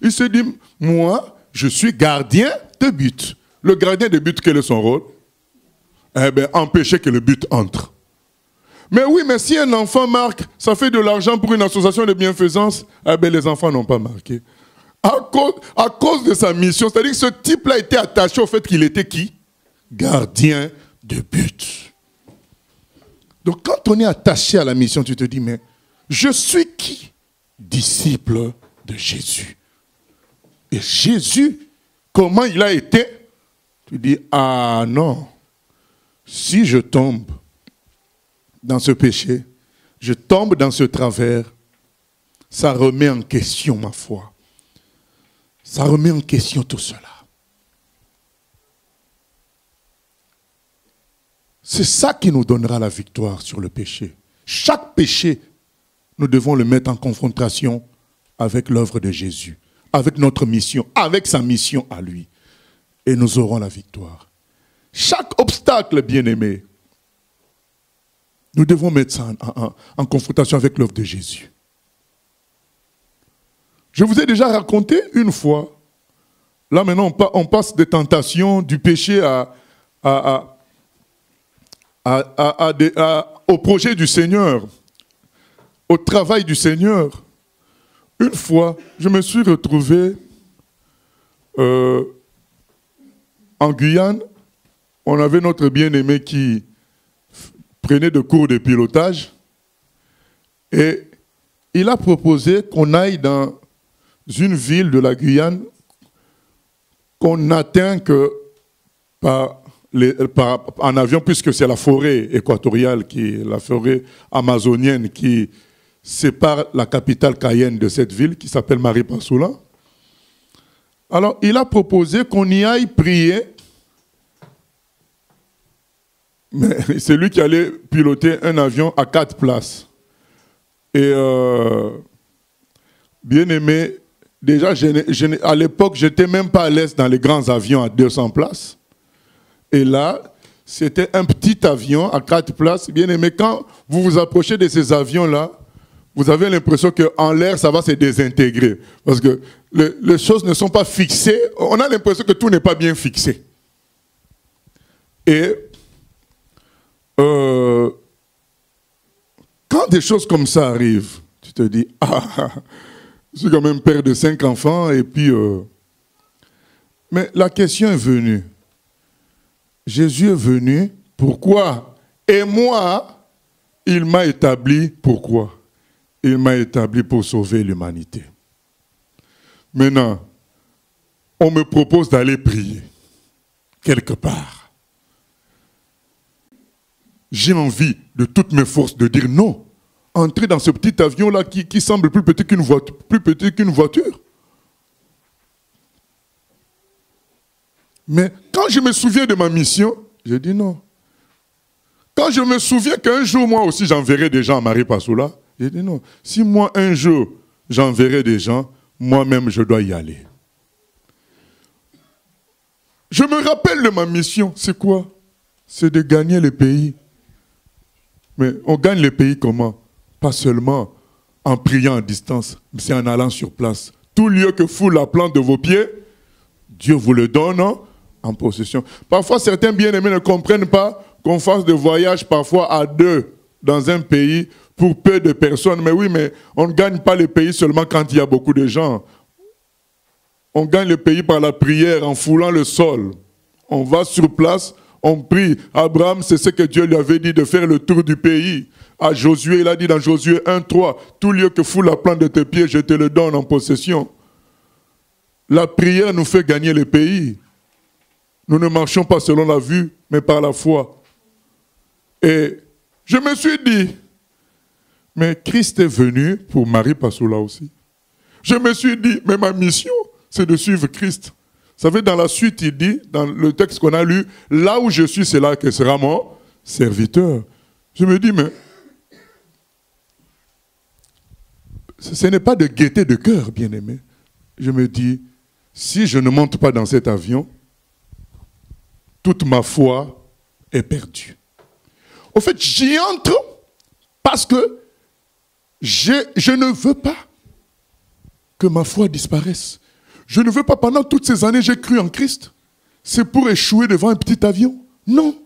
il se dit, moi, je suis gardien de but. Le gardien de but, quel est son rôle? Eh bien, empêcher que le but entre. Mais oui, mais si un enfant marque, ça fait de l'argent pour une association de bienfaisance, eh bien, les enfants n'ont pas marqué. À cause de sa mission, c'est-à-dire que ce type-là était attaché au fait qu'il était qui? Gardien de but. Donc quand on est attaché à la mission, tu te dis, mais je suis qui? Disciple de Jésus. Et Jésus, comment il a été? Tu dis, ah non, si je tombe dans ce péché, je tombe dans ce travers, ça remet en question ma foi. Ça remet en question tout cela. C'est ça qui nous donnera la victoire sur le péché. Chaque péché, nous devons le mettre en confrontation avec l'œuvre de Jésus, avec notre mission, avec sa mission à lui. Et nous aurons la victoire. Chaque obstacle, bien-aimé, nous devons mettre ça en confrontation avec l'œuvre de Jésus. Je vous ai déjà raconté une fois, là maintenant on passe des tentations, du péché au projet du Seigneur, au travail du Seigneur. Une fois, je me suis retrouvé en Guyane. On avait notre bien-aimé qui prenait des cours de pilotage et il a proposé qu'on aille dans une ville de la Guyane qu'on n'atteint que en avion, puisque c'est la forêt équatoriale, la forêt amazonienne qui sépare la capitale Cayenne de cette ville qui s'appelle Maripasoula. Alors, il a proposé qu'on y aille prier. Mais c'est lui qui allait piloter un avion à 4 places. Et bien aimé, déjà, à l'époque, je n'étais même pas à l'aise dans les grands avions à 200 places. Et là, c'était un petit avion à 4 places. Bien aimé, quand vous vous approchez de ces avions-là, vous avez l'impression qu'en l'air, ça va se désintégrer. Parce que les choses ne sont pas fixées. On a l'impression que tout n'est pas bien fixé. Et quand des choses comme ça arrivent, tu te dis, ah, je suis quand même père de 5 enfants, et puis... Mais la question est venue. Jésus est venu, pourquoi? Et moi, il m'a établi, pourquoi? Il m'a établi pour sauver l'humanité. Maintenant, on me propose d'aller prier, quelque part. J'ai envie, de toutes mes forces, de dire non. Entrer dans ce petit avion-là qui semble plus petit qu'une voiture. Mais quand je me souviens de ma mission, je dis non. Quand je me souviens qu'un jour, moi aussi, j'enverrai des gens à Maripasoula, je dis non. Si moi, un jour, j'enverrai des gens, moi-même, je dois y aller. Je me rappelle de ma mission. C'est quoi? C'est de gagner le pays. Mais on gagne le pays comment? Pas seulement en priant à distance, mais c'est en allant sur place. Tout lieu que foule la plante de vos pieds, Dieu vous le donne en possession. Parfois, certains bien-aimés ne comprennent pas qu'on fasse des voyages parfois à 2 dans un pays pour peu de personnes. Mais oui, mais on ne gagne pas le pays seulement quand il y a beaucoup de gens. On gagne le pays par la prière, en foulant le sol. On va sur place, on prie. Abraham, c'est ce que Dieu lui avait dit de faire le tour du pays. À Josué, il a dit dans Josué 1:3, tout lieu que foule la plante de tes pieds, je te le donne en possession. La prière nous fait gagner le pays. Nous ne marchons pas selon la vue, mais par la foi. Et je me suis dit, mais Christ est venu pour Marie Passoula aussi. Je me suis dit, mais ma mission, c'est de suivre Christ. Vous savez, dans la suite, il dit, dans le texte qu'on a lu, là où je suis, c'est là que sera mon serviteur. Je me dis, mais ce n'est pas de gaieté de cœur, bien-aimé. Je me dis, si je ne monte pas dans cet avion, toute ma foi est perdue. Au fait, j'y entre parce que je ne veux pas que ma foi disparaisse. Je ne veux pas, pendant toutes ces années, j'ai cru en Christ. C'est pour échouer devant un petit avion? Non.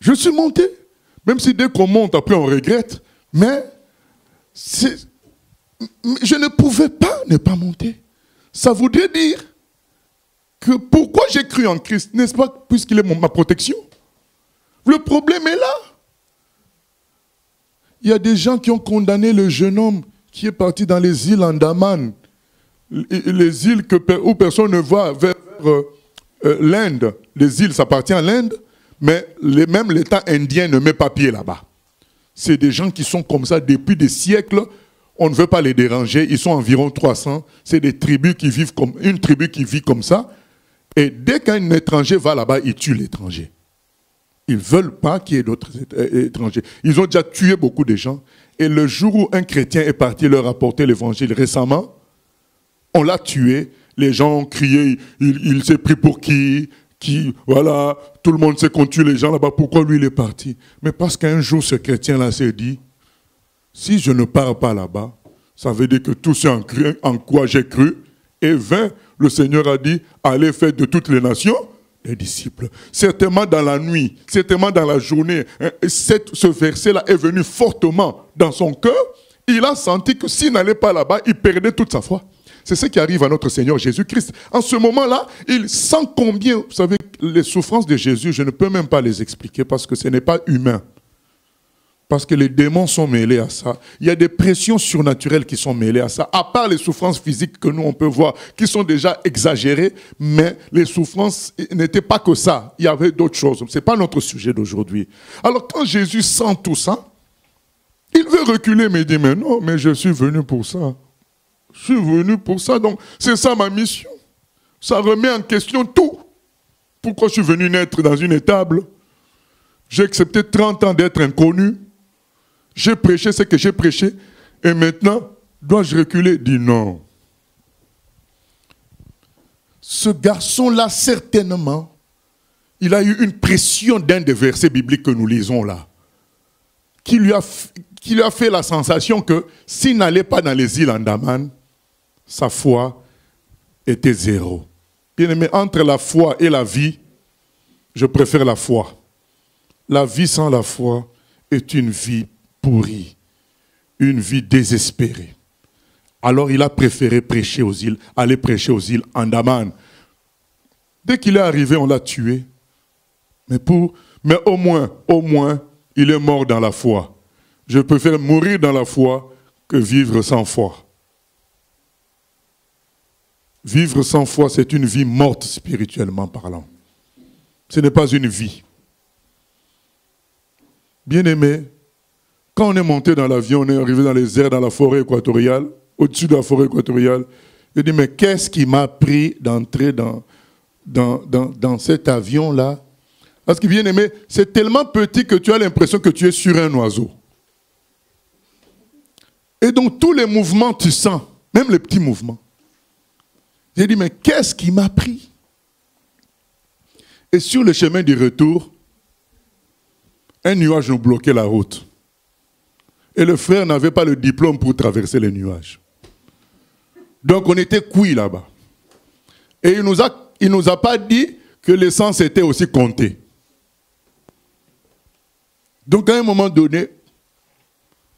Je suis monté. Même si dès qu'on monte, après on regrette. Mais je ne pouvais pas ne pas monter. Ça voudrait dire que pourquoi j'ai cru en Christ, n'est-ce pas, puisqu'il est ma protection? Le problème est là. Il y a des gens qui ont condamné le jeune homme qui est parti dans les îles Andaman, les îles où personne ne va, vers l'Inde. Les îles, ça appartient à l'Inde, mais même l'État indien ne met pas pied là-bas. C'est des gens qui sont comme ça depuis des siècles. On ne veut pas les déranger. Ils sont environ 300. C'est des tribus qui vivent comme une tribu qui vit comme ça. Et dès qu'un étranger va là-bas, il tue l'étranger. Ils ne veulent pas qu'il y ait d'autres étrangers. Ils ont déjà tué beaucoup de gens. Et le jour où un chrétien est parti leur apporter l'évangile récemment, on l'a tué. Les gens ont crié, il s'est pris pour qui, voilà, tout le monde sait qu'on tue les gens là-bas. Pourquoi lui il est parti? Mais parce qu'un jour ce chrétien-là s'est dit, si je ne pars pas là-bas, ça veut dire que tout ce en quoi j'ai cru est vain. Le Seigneur a dit, allez faire de toutes les nations des disciples. Certainement dans la nuit, certainement dans la journée, ce verset-là est venu fortement dans son cœur. Il a senti que s'il n'allait pas là-bas, il perdait toute sa foi. C'est ce qui arrive à notre Seigneur Jésus-Christ. En ce moment-là, il sent combien, vous savez, les souffrances de Jésus, je ne peux même pas les expliquer parce que ce n'est pas humain. Parce que les démons sont mêlés à ça. Il y a des pressions surnaturelles qui sont mêlées à ça. À part les souffrances physiques que nous, on peut voir, qui sont déjà exagérées, mais les souffrances n'étaient pas que ça. Il y avait d'autres choses. Ce n'est pas notre sujet d'aujourd'hui. Alors quand Jésus sent tout ça, il veut reculer, mais il dit, mais non, mais je suis venu pour ça. Je suis venu pour ça, donc c'est ça ma mission. Ça remet en question tout. Pourquoi je suis venu naître dans une étable? J'ai accepté 30 ans d'être inconnu. J'ai prêché ce que j'ai prêché. Et maintenant, dois-je reculer? Dit non. Ce garçon-là, certainement, il a eu une pression d'un des versets bibliques que nous lisons là. Qui lui a fait la sensation que s'il n'allait pas dans les îles Andaman, sa foi était zéro. Bien aimé, entre la foi et la vie, je préfère la foi. La vie sans la foi est une vie pourrie, une vie désespérée. Alors il a préféré prêcher aux îles, aller prêcher aux îles Andaman. Dès qu'il est arrivé, on l'a tué. Mais au moins, il est mort dans la foi. Je préfère mourir dans la foi que vivre sans foi. Vivre sans foi, c'est une vie morte spirituellement parlant. Ce n'est pas une vie. Bien-aimé, quand on est monté dans l'avion, on est arrivé dans les airs, dans la forêt équatoriale, au-dessus de la forêt équatoriale, je dis, mais qu'est-ce qui m'a pris d'entrer dans cet avion-là? Parce que, bien-aimé, c'est tellement petit que tu as l'impression que tu es sur un oiseau. Et donc, tous les mouvements, tu sens, même les petits mouvements. J'ai dit, mais qu'est-ce qui m'a pris? Et sur le chemin du retour, un nuage nous bloquait la route. Et le frère n'avait pas le diplôme pour traverser les nuages. Donc on était cuits là-bas. Et il nous a pas dit que l'essence était aussi comptée. Donc à un moment donné,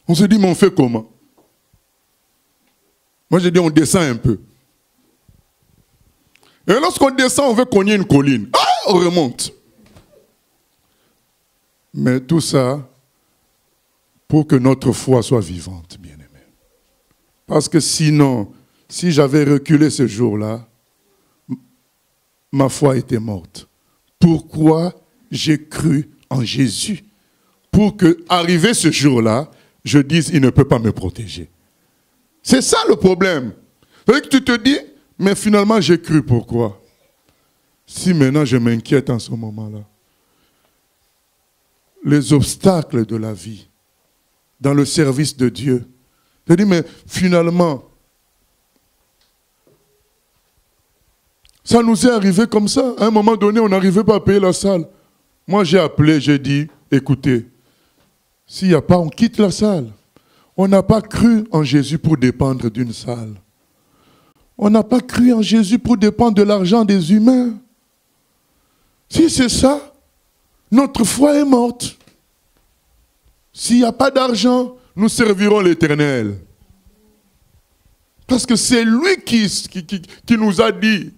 on se dit, mais on fait comment? Moi j'ai dit, on descend un peu. Et lorsqu'on descend, on veut cogner une colline. Ah! on remonte. Mais tout ça, pour que notre foi soit vivante, bien-aimé. Parce que sinon, si j'avais reculé ce jour-là, ma foi était morte. Pourquoi j'ai cru en Jésus? Pour que, arrivé ce jour-là, je dise, il ne peut pas me protéger. C'est ça le problème. C'est-à-dire que tu te dis, mais finalement j'ai cru, pourquoi? Si maintenant je m'inquiète en ce moment-là. Les obstacles de la vie, dans le service de Dieu. Je dis, mais finalement, ça nous est arrivé comme ça. À un moment donné, on n'arrivait pas à payer la salle. Moi, j'ai appelé, j'ai dit, écoutez, s'il n'y a pas, on quitte la salle. On n'a pas cru en Jésus pour dépendre d'une salle. On n'a pas cru en Jésus pour dépendre de l'argent des humains. Si c'est ça, notre foi est morte. S'il n'y a pas d'argent, nous servirons l'Éternel. Parce que c'est lui qui nous a dit,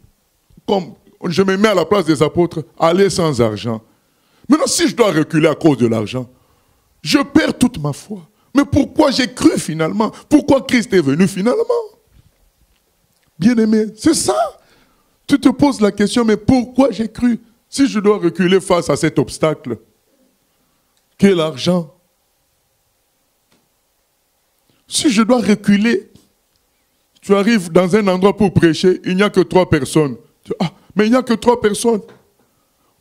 comme je me mets à la place des apôtres, allez sans argent. Maintenant, si je dois reculer à cause de l'argent, je perds toute ma foi. Mais pourquoi j'ai cru finalement? Pourquoi Christ est venu finalement? Bien-aimé, c'est ça. Tu te poses la question, mais pourquoi j'ai cru? Si je dois reculer face à cet obstacle, qu'est l'argent? Si je dois reculer, tu arrives dans un endroit pour prêcher, il n'y a que 3 personnes. Ah, mais il n'y a que 3 personnes.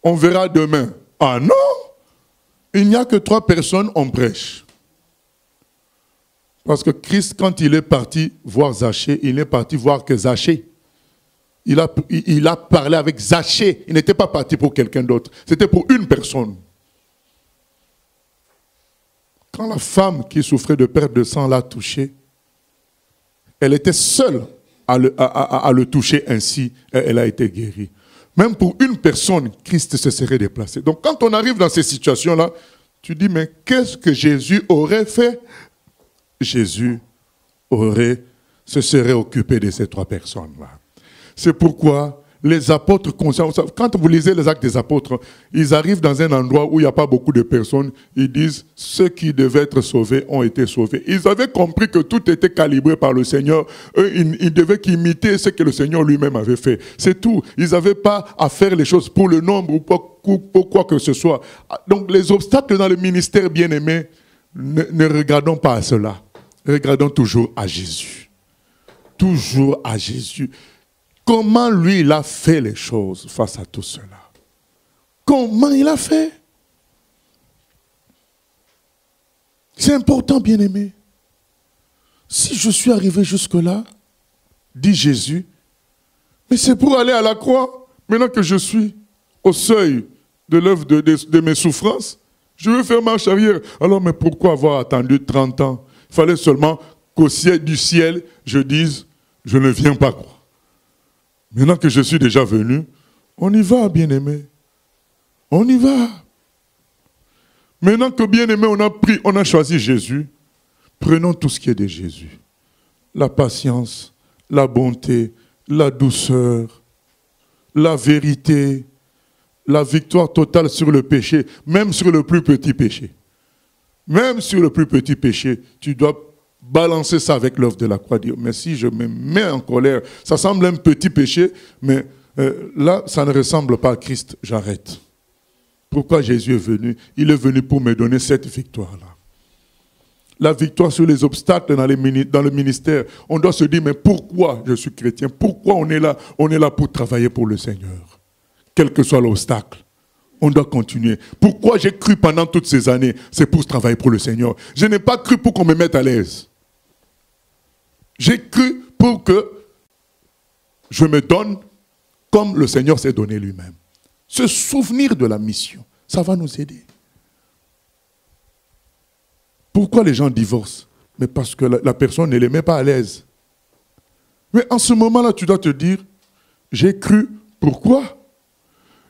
On verra demain. Ah non! Il n'y a que 3 personnes, on prêche. Parce que Christ, quand il est parti voir Zachée, il n'est parti voir que Zachée. Il a parlé avec Zachée. Il n'était pas parti pour quelqu'un d'autre. C'était pour une personne. Quand la femme qui souffrait de perte de sang l'a touché, elle était seule à le toucher ainsi, et elle a été guérie. Même pour une personne, Christ se serait déplacé. Donc quand on arrive dans ces situations-là, tu dis, mais qu'est-ce que Jésus aurait fait? Jésus se serait occupé de ces 3 personnes-là. C'est pourquoi les apôtres, quand vous lisez les Actes des apôtres, ils arrivent dans un endroit où il n'y a pas beaucoup de personnes, ils disent, ceux qui devaient être sauvés ont été sauvés. Ils avaient compris que tout était calibré par le Seigneur. Eux, ils devaient qu'imiter ce que le Seigneur lui-même avait fait. C'est tout. Ils n'avaient pas à faire les choses pour le nombre ou pour quoi que ce soit. Donc les obstacles dans le ministère bien-aimé, ne regardons pas à cela. Regardons toujours à Jésus. Toujours à Jésus. Comment lui, il a fait les choses face à tout cela? Comment il a fait? C'est important, bien-aimé. Si je suis arrivé jusque-là, dit Jésus, mais c'est pour aller à la croix. Maintenant que je suis au seuil de l'œuvre de mes souffrances, je veux faire marche arrière. Alors, mais pourquoi avoir attendu 30 ans? Il fallait seulement qu'au ciel du ciel, je dise, je ne viens pas croire. Maintenant que je suis déjà venu, on y va, bien-aimé. On y va. Maintenant que, bien-aimé, on a choisi Jésus, prenons tout ce qui est de Jésus. La patience, la bonté, la douceur, la vérité, la victoire totale sur le péché, même sur le plus petit péché. Même sur le plus petit péché, tu dois balancer ça avec l'œuvre de la croix, dire, mais si je me mets en colère, ça semble un petit péché, mais là, ça ne ressemble pas à Christ, j'arrête. Pourquoi Jésus est venu? Il est venu pour me donner cette victoire-là. La victoire sur les obstacles dans le ministère. On doit se dire, mais pourquoi je suis chrétien? Pourquoi on est là? On est là pour travailler pour le Seigneur. Quel que soit l'obstacle. On doit continuer. Pourquoi j'ai cru pendant toutes ces années? C'est pour travailler pour le Seigneur. Je n'ai pas cru pour qu'on me mette à l'aise. J'ai cru pour que je me donne comme le Seigneur s'est donné lui-même. Se souvenir de la mission, ça va nous aider. Pourquoi les gens divorcent? Mais parce que la personne ne les met pas à l'aise. Mais en ce moment-là, tu dois te dire, j'ai cru, pourquoi?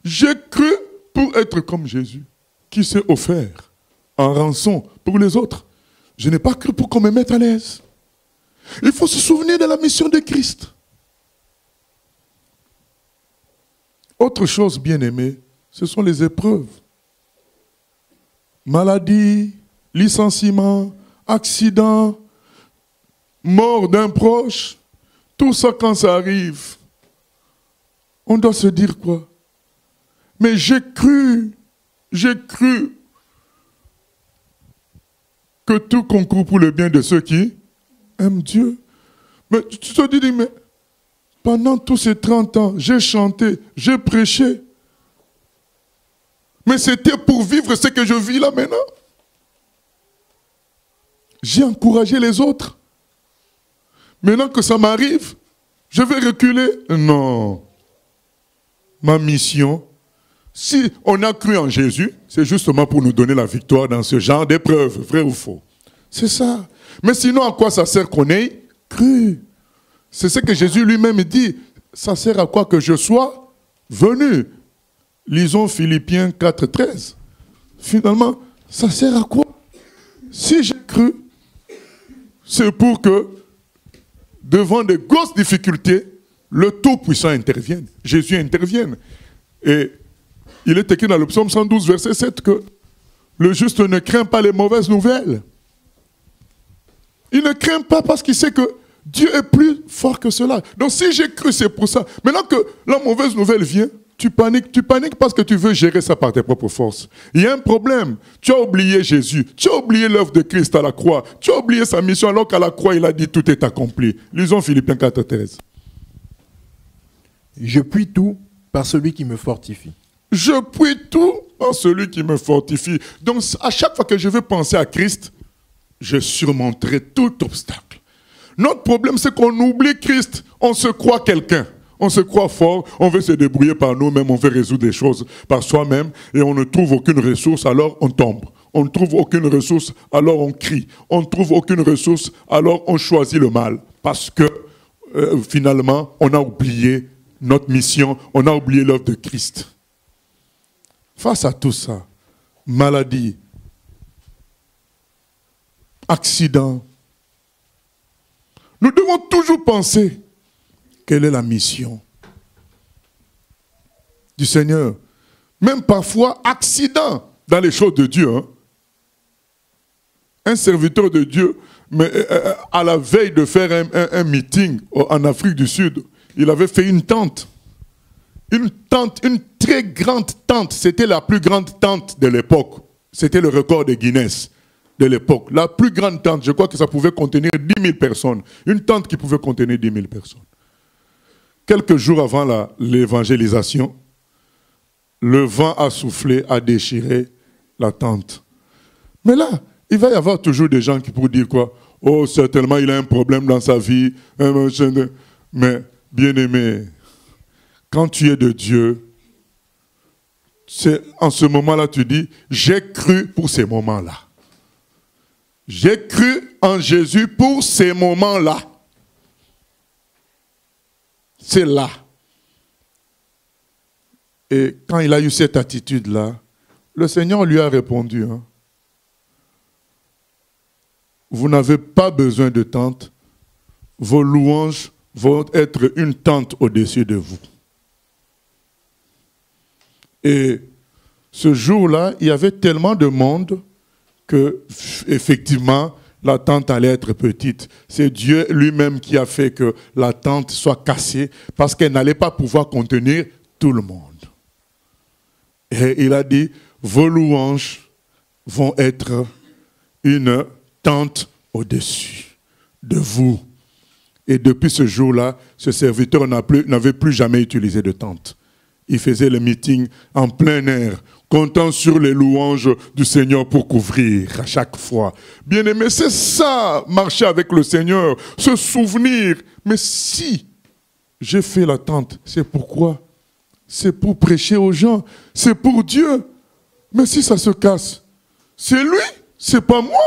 J'ai cru pour être comme Jésus, qui s'est offert en rançon pour les autres. Je n'ai pas cru pour qu'on me mette à l'aise. Il faut se souvenir de la mission de Christ. Autre chose, bien-aimé, ce sont les épreuves. Maladie, licenciement, accident, mort d'un proche, tout ça quand ça arrive, on doit se dire quoi? Mais j'ai cru que tout concourt pour le bien de ceux qui aiment Dieu. Mais tu te dis, mais pendant tous ces 30 ans, j'ai chanté, j'ai prêché. Mais c'était pour vivre ce que je vis là maintenant. J'ai encouragé les autres. Maintenant que ça m'arrive, je vais reculer. Non. Ma mission, si on a cru en Jésus, c'est justement pour nous donner la victoire dans ce genre d'épreuve, vrai ou faux. C'est ça. Mais sinon, à quoi ça sert qu'on ait cru? C'est ce que Jésus lui-même dit. Ça sert à quoi que je sois venu? Lisons Philippiens 4,13. Finalement, ça sert à quoi? Si j'ai cru, c'est pour que, devant de grosses difficultés, le Tout-Puissant intervienne. Jésus intervienne. Et il est écrit dans le psaume 112, verset 7, que le juste ne craint pas les mauvaises nouvelles. Il ne craint pas parce qu'il sait que Dieu est plus fort que cela. Donc si j'ai cru, c'est pour ça. Maintenant que la mauvaise nouvelle vient, tu paniques parce que tu veux gérer ça par tes propres forces. Il y a un problème. Tu as oublié Jésus. Tu as oublié l'œuvre de Christ à la croix. Tu as oublié sa mission alors qu'à la croix, il a dit tout est accompli. Lisons Philippiens 4,13. Je puis tout par celui qui me fortifie. Je puis tout par celui qui me fortifie. Donc à chaque fois que je veux penser à Christ, je surmonterai tout obstacle. Notre problème, c'est qu'on oublie Christ. On se croit quelqu'un. On se croit fort. On veut se débrouiller par nous-mêmes. On veut résoudre des choses par soi-même. Et on ne trouve aucune ressource, alors on tombe. On ne trouve aucune ressource, alors on crie. On ne trouve aucune ressource, alors on choisit le mal. Parce que, finalement, on a oublié notre mission. On a oublié l'œuvre de Christ. Face à tout ça, maladie, accident, nous devons toujours penser quelle est la mission du Seigneur. Même parfois, accident dans les choses de Dieu. Hein. Un serviteur de Dieu, mais à la veille de faire un meeting en Afrique du Sud, il avait fait une tente. Une tente, une très grande tente. C'était la plus grande tente de l'époque. C'était le record de Guinness de l'époque. La plus grande tente, je crois que ça pouvait contenir 10 000 personnes. Une tente qui pouvait contenir 10 000 personnes. Quelques jours avant l'évangélisation, le vent a soufflé, a déchiré la tente. Mais là, il va y avoir toujours des gens qui pourront dire quoi? Oh, certainement, il a un problème dans sa vie. Mais, bien-aimé, quand tu es de Dieu, c'est en ce moment-là, tu dis, j'ai cru pour ces moments-là. J'ai cru en Jésus pour ces moments-là. C'est là. Et quand il a eu cette attitude-là, le Seigneur lui a répondu, hein, vous n'avez pas besoin de tente, vos louanges vont être une tente au-dessus de vous. Et ce jour-là, il y avait tellement de monde que, effectivement, la tente allait être petite. C'est Dieu lui-même qui a fait que la tente soit cassée parce qu'elle n'allait pas pouvoir contenir tout le monde. Et il a dit, vos louanges vont être une tente au-dessus de vous. Et depuis ce jour-là, ce serviteur n'avait plus jamais utilisé de tente. Il faisait le meeting en plein air, comptant sur les louanges du Seigneur pour couvrir à chaque fois. Bien-aimé, c'est ça, marcher avec le Seigneur, se souvenir. Mais si j'ai fait la tente, c'est pourquoi? C'est pour prêcher aux gens, c'est pour Dieu. Mais si ça se casse, c'est lui, c'est pas moi.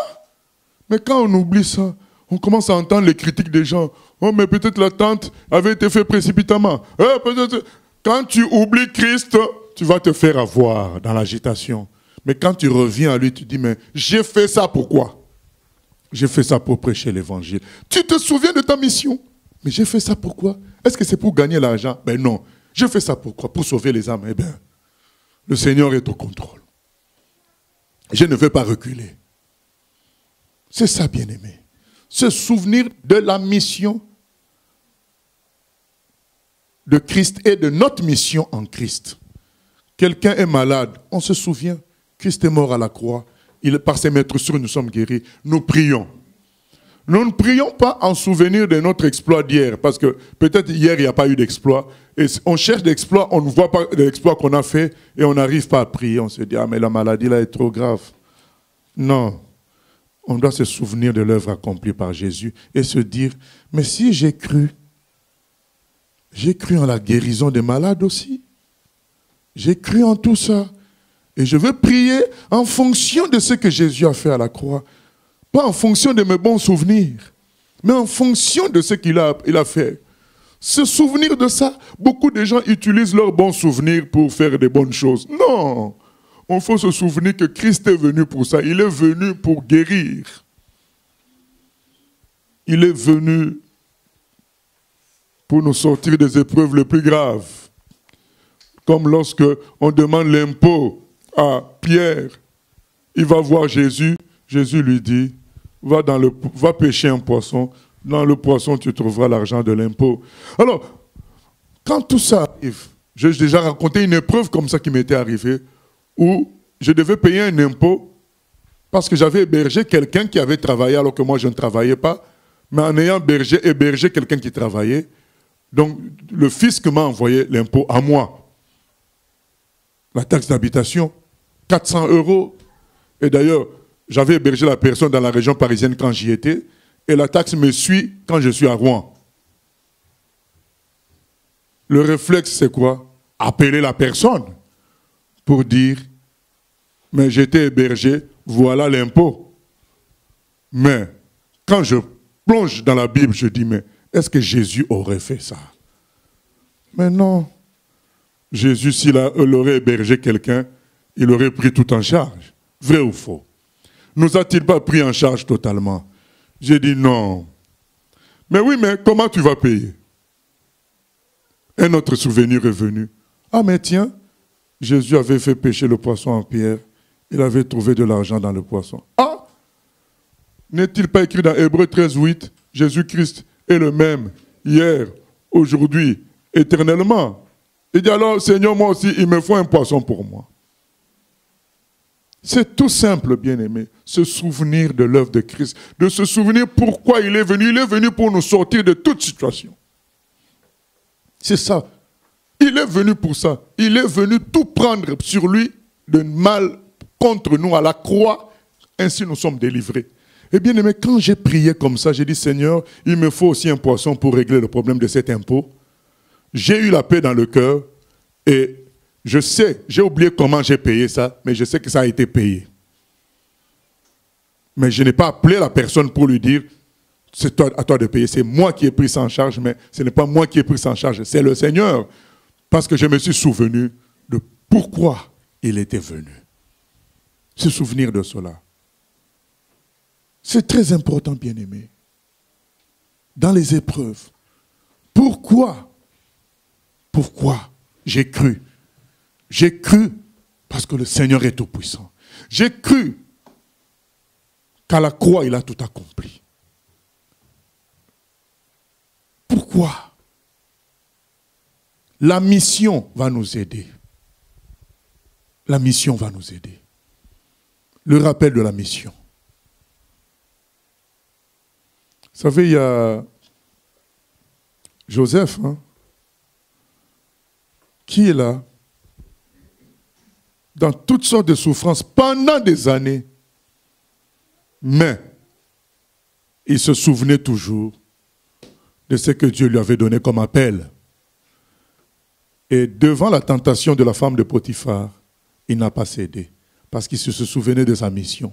Mais quand on oublie ça, on commence à entendre les critiques des gens. Oh, mais peut-être la tente avait été faite précipitamment. Peut-être... Quand tu oublies Christ, tu vas te faire avoir dans l'agitation. Mais quand tu reviens à lui, tu dis, mais j'ai fait ça pourquoi? J'ai fait ça pour prêcher l'évangile. Tu te souviens de ta mission? Mais j'ai fait ça pourquoi? Est-ce que c'est pour gagner l'argent? Ben non. J'ai fait ça pourquoi? Pour sauver les âmes. Eh bien, Le Seigneur est au contrôle. Je ne vais pas reculer. C'est ça, bien-aimé. Se souvenir de la mission de Christ et de notre mission en Christ. Quelqu'un est malade, on se souvient. Christ est mort à la croix. Par ses maîtres-sûrs, nous sommes guéris. Nous prions. Nous ne prions pas en souvenir de notre exploit d'hier, parce que peut-être hier, il n'y a pas eu d'exploit. Et on cherche des exploits, on ne voit pas l'exploit qu'on a fait, et on n'arrive pas à prier. On se dit, ah mais la maladie là est trop grave. Non. On doit se souvenir de l'œuvre accomplie par Jésus et se dire, mais si j'ai cru en la guérison des malades aussi. J'ai cru en tout ça. Et je veux prier en fonction de ce que Jésus a fait à la croix. Pas en fonction de mes bons souvenirs, mais en fonction de ce qu'il a fait. Se souvenir de ça, beaucoup de gens utilisent leurs bons souvenirs pour faire des bonnes choses. Non! Il faut se souvenir que Christ est venu pour ça. Il est venu pour guérir. Il est venu pour nous sortir des épreuves les plus graves. Comme lorsque on demande l'impôt à Pierre, il va voir Jésus. Jésus lui dit, va pêcher un poisson. Dans le poisson, tu trouveras l'argent de l'impôt. Alors, quand tout ça arrive, j'ai déjà raconté une épreuve comme ça qui m'était arrivée, où je devais payer un impôt parce que j'avais hébergé quelqu'un qui avait travaillé alors que moi je ne travaillais pas, mais en ayant hébergé quelqu'un qui travaillait, donc le fisc m'a envoyé l'impôt à moi. La taxe d'habitation, 400 €. Et d'ailleurs, j'avais hébergé la personne dans la région parisienne quand j'y étais, et la taxe me suit quand je suis à Rouen. Le réflexe, c'est quoi? Appeler la personne pour dire, mais j'étais hébergé, voilà l'impôt. Mais quand je plonge dans la Bible, je dis, mais est-ce que Jésus aurait fait ça? Mais non. Jésus, s'il aurait hébergé quelqu'un, il aurait pris tout en charge. Vrai ou faux? Nous a-t-il pas pris en charge totalement? J'ai dit non. Mais oui, mais comment tu vas payer? Un autre souvenir est venu. Ah mais tiens, Jésus avait fait pêcher le poisson en Pierre. Il avait trouvé de l'argent dans le poisson. Ah! N'est-il pas écrit dans Hébreux 13:8, Jésus-Christ est le même hier, aujourd'hui, éternellement. Il dit alors, Seigneur, moi aussi, il me faut un poisson pour moi. C'est tout simple, bien-aimé, se souvenir de l'œuvre de Christ, de se souvenir pourquoi il est venu. Il est venu pour nous sortir de toute situation. C'est ça. Il est venu pour ça. Il est venu tout prendre sur lui de mal contre nous à la croix. Ainsi nous sommes délivrés. Et bien aimé, quand j'ai prié comme ça, j'ai dit, Seigneur, il me faut aussi un poisson pour régler le problème de cet impôt. J'ai eu la paix dans le cœur et je sais, j'ai oublié comment j'ai payé ça, mais je sais que ça a été payé. Mais je n'ai pas appelé la personne pour lui dire, c'est à toi de payer. C'est moi qui ai pris ça en charge, mais ce n'est pas moi qui ai pris ça en charge, c'est le Seigneur. Parce que je me suis souvenu de pourquoi il était venu. Se souvenir de cela. C'est très important, bien-aimé. Dans les épreuves. Pourquoi j'ai cru? J'ai cru parce que le Seigneur est tout-puissant. J'ai cru qu'à la croix, il a tout accompli. Pourquoi? La mission va nous aider. La mission va nous aider. Le rappel de la mission. Vous savez, il y a Joseph, qui est là, dans toutes sortes de souffrances, pendant des années. Mais, il se souvenait toujours de ce que Dieu lui avait donné comme appel. Et devant la tentation de la femme de Potiphar, il n'a pas cédé, parce qu'il se souvenait de sa mission.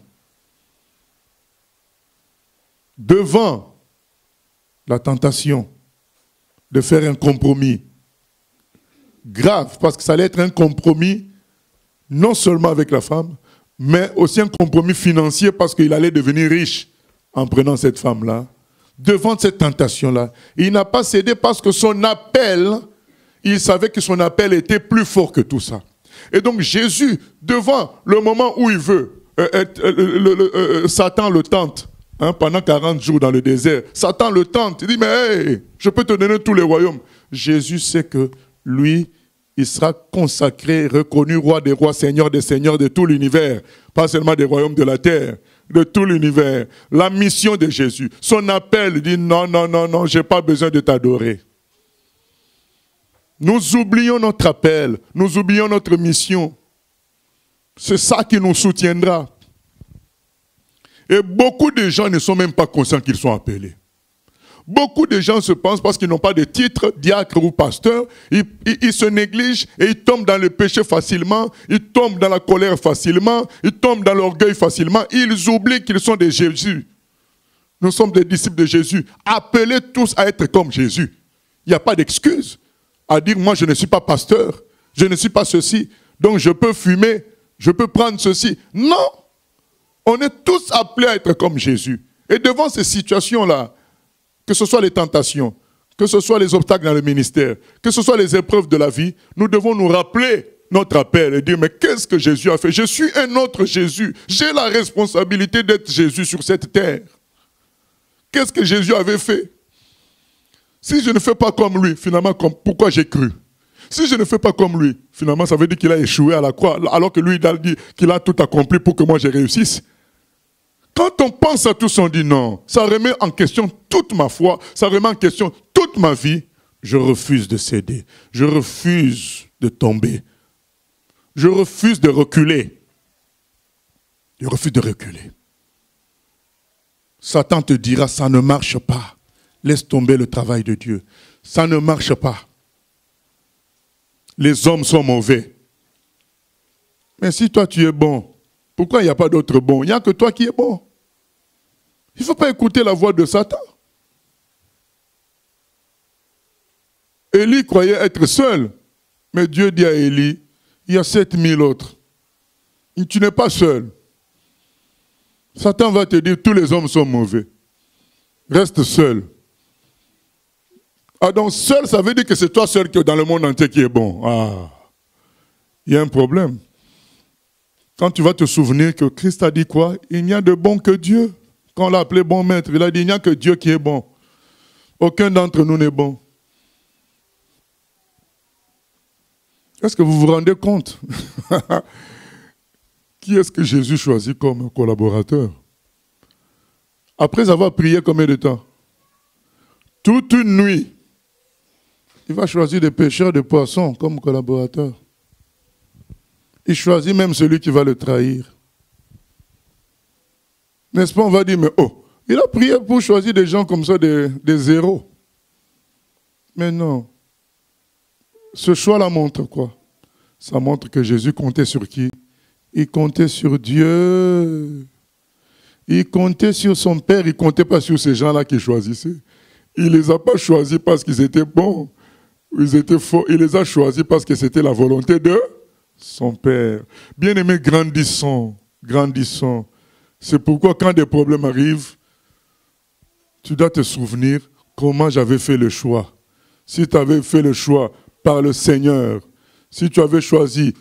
Devant la tentation de faire un compromis grave, parce que ça allait être un compromis non seulement avec la femme, mais aussi un compromis financier parce qu'il allait devenir riche en prenant cette femme-là. Devant cette tentation-là, il n'a pas cédé parce que son appel, il savait que son appel était plus fort que tout ça. Et donc Jésus, devant le moment où il veut, Satan le tente, hein, pendant 40 jours dans le désert. Satan le tente, il dit, mais hey, je peux te donner tous les royaumes. Jésus sait que lui, il sera consacré, reconnu roi des rois, seigneur des seigneurs de tout l'univers. Pas seulement des royaumes de la terre, de tout l'univers. La mission de Jésus, son appel, il dit non, non, non, non, je n'ai pas besoin de t'adorer. Nous oublions notre appel, nous oublions notre mission. C'est ça qui nous soutiendra. Et beaucoup de gens ne sont même pas conscients qu'ils sont appelés. Beaucoup de gens se pensent, parce qu'ils n'ont pas de titre, diacre ou pasteur, ils se négligent et ils tombent dans le péché facilement, ils tombent dans la colère facilement, ils tombent dans l'orgueil facilement, ils oublient qu'ils sont des Jésus. Nous sommes des disciples de Jésus, appelés tous à être comme Jésus. Il n'y a pas d'excuse à dire, moi je ne suis pas pasteur, je ne suis pas ceci, donc je peux fumer, je peux prendre ceci. Non! On est tous appelés à être comme Jésus. Et devant ces situations-là, que ce soit les tentations, que ce soit les obstacles dans le ministère, que ce soit les épreuves de la vie, nous devons nous rappeler notre appel et dire, mais qu'est-ce que Jésus a fait? Je suis un autre Jésus. J'ai la responsabilité d'être Jésus sur cette terre. Qu'est-ce que Jésus avait fait? Si je ne fais pas comme lui, finalement, pourquoi j'ai cru? Si je ne fais pas comme lui, finalement, ça veut dire qu'il a échoué à la croix, alors que lui, il a dit qu'il a tout accompli pour que moi, je réussisse. Quand on pense à tout ça, on dit non, ça remet en question toute ma foi, ça remet en question toute ma vie. Je refuse de céder, je refuse de tomber, je refuse de reculer. Je refuse de reculer. Satan te dira, ça ne marche pas. Laisse tomber le travail de Dieu. Ça ne marche pas. Les hommes sont mauvais. Mais si toi tu es bon, pourquoi il n'y a pas d'autres bons? Il n'y a que toi qui es bon. Il ne faut pas écouter la voix de Satan. Élie croyait être seul. Mais Dieu dit à Élie, il y a 7000 autres. Tu n'es pas seul. Satan va te dire, tous les hommes sont mauvais. Reste seul. Ah donc seul, ça veut dire que c'est toi seul qui est dans le monde entier qui est bon. Ah, il y a un problème. Quand tu vas te souvenir que Christ a dit quoi? Il n'y a de bon que Dieu. Quand on l'a appelé bon maître, il a dit il n'y a que Dieu qui est bon. Aucun d'entre nous n'est bon. Est-ce que vous vous rendez compte? Qui est-ce que Jésus choisit comme collaborateur? Après avoir prié combien de temps? Toute une nuit. Il va choisir des pêcheurs de poissons comme collaborateurs. Il choisit même celui qui va le trahir. N'est-ce pas, on va dire, mais oh, il a prié pour choisir des gens comme ça, des zéros. Mais non. Ce choix-là montre quoi? Ça montre que Jésus comptait sur qui? Il comptait sur Dieu. Il comptait sur son Père, il ne comptait pas sur ces gens-là qu'il choisissait. Il ne les a pas choisis parce qu'ils étaient bons, ils étaient faux. Il les a choisis parce que c'était la volonté de son Père. Bien-aimés, grandissons, grandissons. C'est pourquoi quand des problèmes arrivent, tu dois te souvenir comment j'avais fait le choix. Si tu avais fait le choix par le Seigneur, si tu avais choisi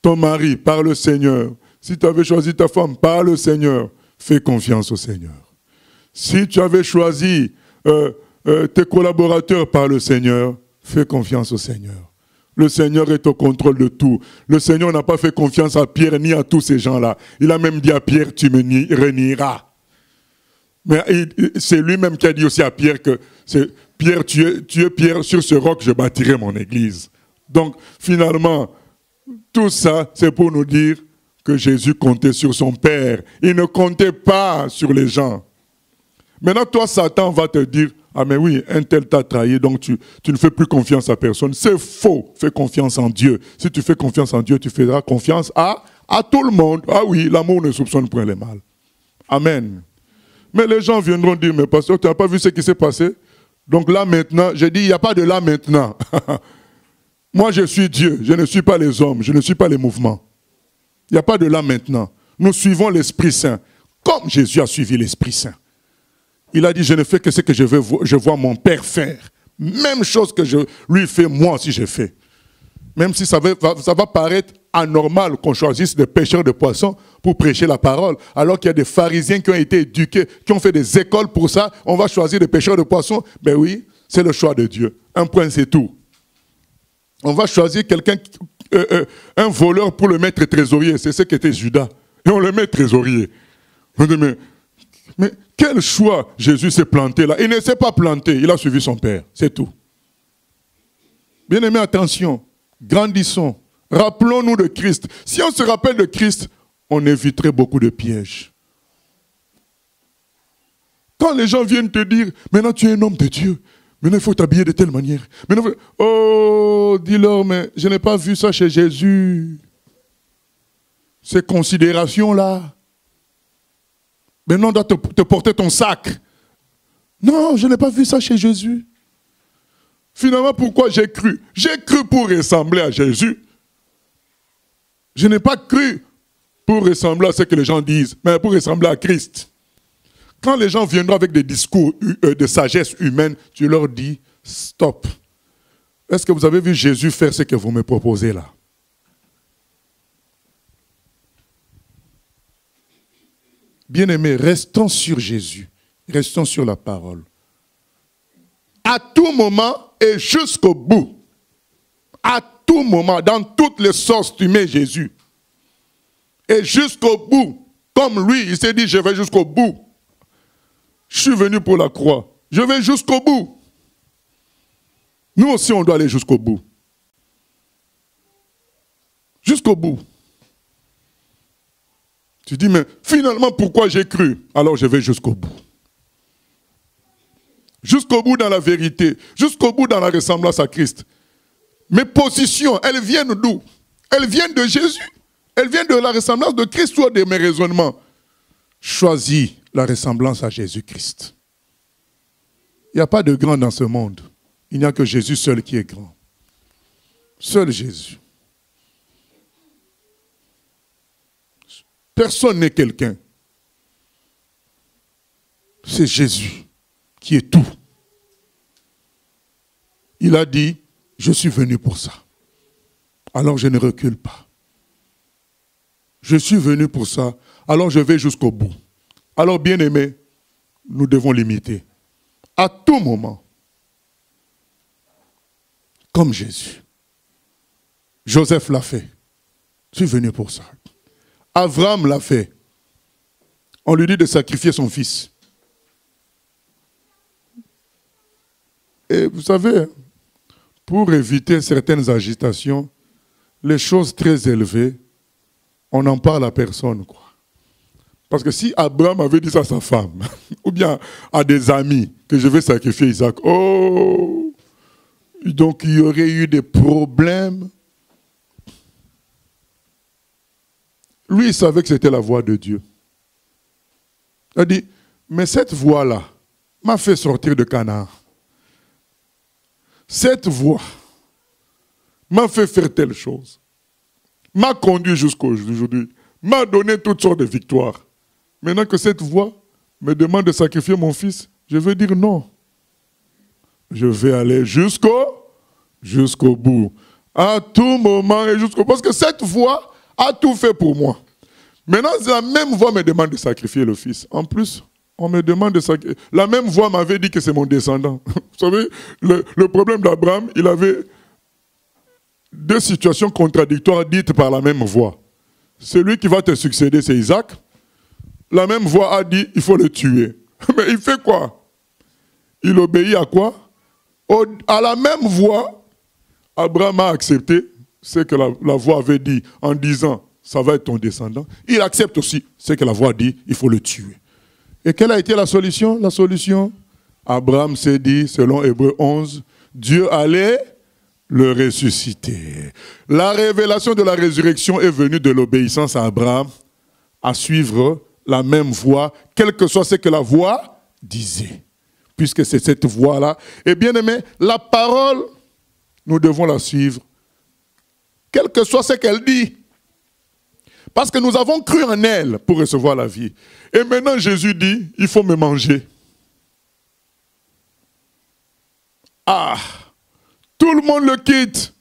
ton mari par le Seigneur, si tu avais choisi ta femme par le Seigneur, fais confiance au Seigneur. Si tu avais choisi tes collaborateurs par le Seigneur, fais confiance au Seigneur. Le Seigneur est au contrôle de tout. Le Seigneur n'a pas fait confiance à Pierre ni à tous ces gens-là. Il a même dit à Pierre, tu me renieras. Mais c'est lui-même qui a dit aussi à Pierre que Pierre, tu es Pierre, sur ce roc je bâtirai mon église. Donc finalement, tout ça c'est pour nous dire que Jésus comptait sur son Père. Il ne comptait pas sur les gens. Maintenant, toi, Satan va te dire, ah mais oui, un tel t'a trahi, donc tu ne fais plus confiance à personne. C'est faux, fais confiance en Dieu. Si tu fais confiance en Dieu, tu feras confiance à tout le monde. Ah oui, l'amour ne soupçonne point le mal. Amen. Mais les gens viendront dire, mais pasteur, tu n'as pas vu ce qui s'est passé? Donc là maintenant, j'ai dit, il n'y a pas de là maintenant. Moi je suis Dieu, je ne suis pas les hommes, je ne suis pas les mouvements. Il n'y a pas de là maintenant. Nous suivons l'Esprit Saint, comme Jésus a suivi l'Esprit Saint. Il a dit, je ne fais que ce que je vois mon Père faire. Même chose que lui fais, moi aussi je fais. Même si ça va paraître anormal qu'on choisisse des pêcheurs de poissons pour prêcher la parole, alors qu'il y a des pharisiens qui ont été éduqués, qui ont fait des écoles pour ça, on va choisir des pêcheurs de poissons. Ben oui, c'est le choix de Dieu. Un point, c'est tout. On va choisir quelqu'un, un voleur pour le mettre trésorier. C'est ce qu'était Judas. Et on le met trésorier. On dit, mais quel choix Jésus s'est planté là? Il ne s'est pas planté, il a suivi son Père. C'est tout. Bien-aimés, attention. Grandissons. Rappelons-nous de Christ. Si on se rappelle de Christ, on éviterait beaucoup de pièges. Quand les gens viennent te dire, maintenant tu es un homme de Dieu, maintenant il faut t'habiller de telle manière. Maintenant, oh, dis-leur, mais je n'ai pas vu ça chez Jésus. Ces considérations-là. Maintenant on doit te porter ton sac. Non, je n'ai pas vu ça chez Jésus. Finalement, pourquoi j'ai cru? J'ai cru pour ressembler à Jésus. Je n'ai pas cru pour ressembler à ce que les gens disent, mais pour ressembler à Christ. Quand les gens viendront avec des discours de sagesse humaine, tu leur dis, stop. Est-ce que vous avez vu Jésus faire ce que vous me proposez là? Bien-aimés, restons sur Jésus. Restons sur la parole. À tout moment et jusqu'au bout. À tout moment, dans toutes les sources, tu mets Jésus. Et jusqu'au bout. Comme lui, il s'est dit, je vais jusqu'au bout. Je suis venu pour la croix. Je vais jusqu'au bout. Nous aussi, on doit aller jusqu'au bout. Jusqu'au bout. Tu dis, mais finalement, pourquoi j'ai cru? Alors je vais jusqu'au bout. Jusqu'au bout dans la vérité. Jusqu'au bout dans la ressemblance à Christ. Mes positions, elles viennent d'où? Elles viennent de Jésus. Elles viennent de la ressemblance de Christ ou de mes raisonnements. Choisis la ressemblance à Jésus-Christ. Il n'y a pas de grand dans ce monde. Il n'y a que Jésus seul qui est grand. Seul Jésus. Personne n'est quelqu'un. C'est Jésus qui est tout. Il a dit, je suis venu pour ça. Alors je ne recule pas. Je suis venu pour ça, alors je vais jusqu'au bout. Alors bien aimés, nous devons l'imiter. À tout moment. Comme Jésus. Joseph l'a fait. Je suis venu pour ça. Abraham l'a fait. On lui dit de sacrifier son fils. Et vous savez, pour éviter certaines agitations, les choses très élevées, on n'en parle à personne, quoi. Parce que si Abraham avait dit ça à sa femme, ou bien à des amis, que je vais sacrifier Isaac, oh, donc il y aurait eu des problèmes. Lui, il savait que c'était la voix de Dieu. Il a dit, mais cette voix-là m'a fait sortir de Canaan. Cette voix m'a fait faire telle chose, m'a conduit jusqu'aujourd'hui, m'a donné toutes sortes de victoires. Maintenant que cette voix me demande de sacrifier mon fils, je vais dire non. Je vais aller jusqu'au bout. À tout moment et jusqu'au bout. Parce que cette voix a tout fait pour moi. Maintenant, la même voix me demande de sacrifier le fils. En plus, on me demande de sacrifier. La même voix m'avait dit que c'est mon descendant. Vous savez, le problème d'Abraham, il avait deux situations contradictoires dites par la même voix. Celui qui va te succéder, c'est Isaac. La même voix a dit, il faut le tuer. Mais il fait quoi? Il obéit à quoi? À la même voix, Abraham a accepté ce que la voix avait dit en disant, ça va être ton descendant. Il accepte aussi ce que la voix dit, il faut le tuer. Et quelle a été la solution? La solution, Abraham s'est dit, selon Hébreux 11, Dieu allait le ressusciter. La révélation de la résurrection est venue de l'obéissance à Abraham à suivre la même voie, quel que soit ce que la voix disait. Puisque c'est cette voie-là. Et bien aimé, la parole, nous devons la suivre, quel que soit ce qu'elle dit. Parce que nous avons cru en elle pour recevoir la vie. Et maintenant Jésus dit, il faut me manger. Ah, tout le monde le quitte.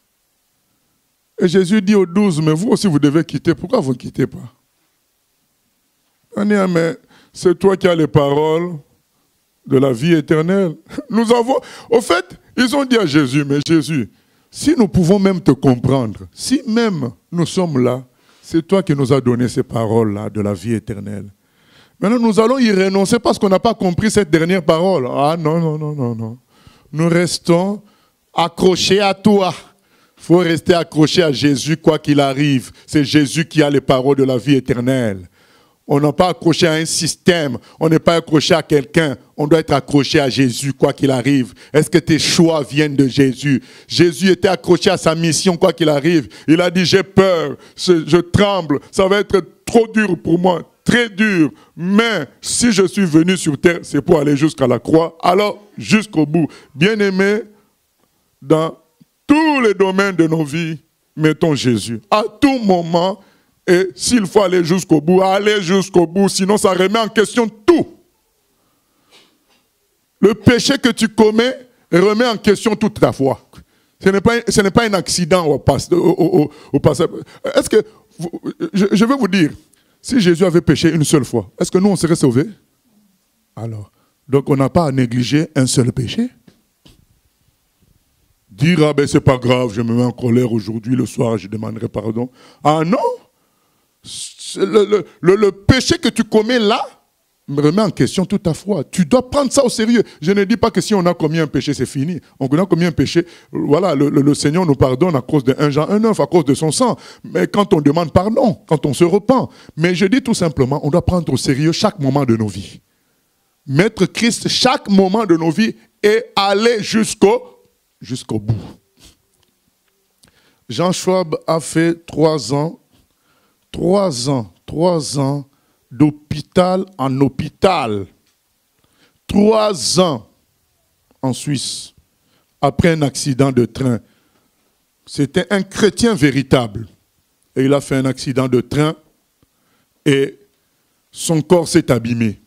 Et Jésus dit aux 12, mais vous aussi vous devez quitter. Pourquoi vous ne quittez pas? On dit, mais c'est toi qui as les paroles de la vie éternelle. Nous avons, au fait, ils ont dit à Jésus, mais Jésus, si nous pouvons même te comprendre, si même nous sommes là, c'est toi qui nous as donné ces paroles-là de la vie éternelle. Maintenant, nous allons y renoncer parce qu'on n'a pas compris cette dernière parole. Ah non, non, non, non, non. Nous restons accrochés à toi. Il faut rester accroché à Jésus quoi qu'il arrive. C'est Jésus qui a les paroles de la vie éternelle. On n'est pas accroché à un système, on n'est pas accroché à quelqu'un, on doit être accroché à Jésus quoi qu'il arrive. Est-ce que tes choix viennent de Jésus? Jésus était accroché à sa mission quoi qu'il arrive. Il a dit, j'ai peur, je tremble, ça va être trop dur pour moi, très dur. Mais si je suis venu sur terre, c'est pour aller jusqu'à la croix, alors jusqu'au bout. Bien-aimés, dans tous les domaines de nos vies, mettons Jésus. À tout moment. Et s'il faut aller jusqu'au bout, allez jusqu'au bout, sinon ça remet en question tout. Le péché que tu commets remet en question toute ta foi. Ce n'est pas un accident au passage. Est-ce que, je vais vous dire, si Jésus avait péché une seule fois, est-ce que nous on serait sauvés? Alors, donc on n'a pas à négliger un seul péché. Dire, ah ben c'est pas grave, je me mets en colère aujourd'hui, le soir je demanderai pardon. Ah non! Le péché que tu commets là me remet en question toute ta foi. Tu dois prendre ça au sérieux. Je ne dis pas que si on a commis un péché, c'est fini. On a commis un péché, voilà, le Seigneur nous pardonne à cause de 1 Jean 1,9, à cause de son sang. Mais quand on demande pardon, quand on se repent. Mais je dis tout simplement, on doit prendre au sérieux chaque moment de nos vies. Mettre Christ chaque moment de nos vies et aller jusqu'au bout. Jean Schwab a fait 3 ans d'hôpital en hôpital. 3 ans en Suisse, après un accident de train. C'était un chrétien véritable. Et il a fait un accident de train et son corps s'est abîmé.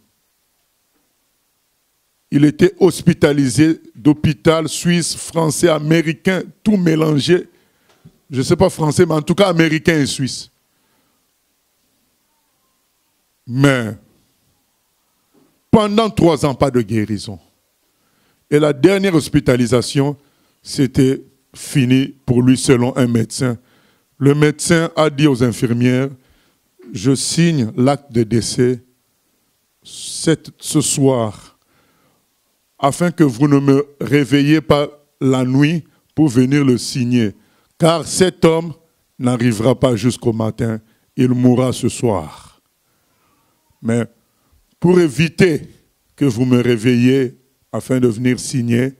Il était hospitalisé d'hôpital suisse, français, américain, tout mélangé. Je ne sais pas français, mais en tout cas américain et suisse. Mais pendant 3 ans, pas de guérison. Et la dernière hospitalisation, c'était fini pour lui selon un médecin. Le médecin a dit aux infirmières, je signe l'acte de décès ce soir, afin que vous ne me réveillez pas la nuit pour venir le signer. Car cet homme n'arrivera pas jusqu'au matin, il mourra ce soir. Mais pour éviter que vous me réveilliez afin de venir signer,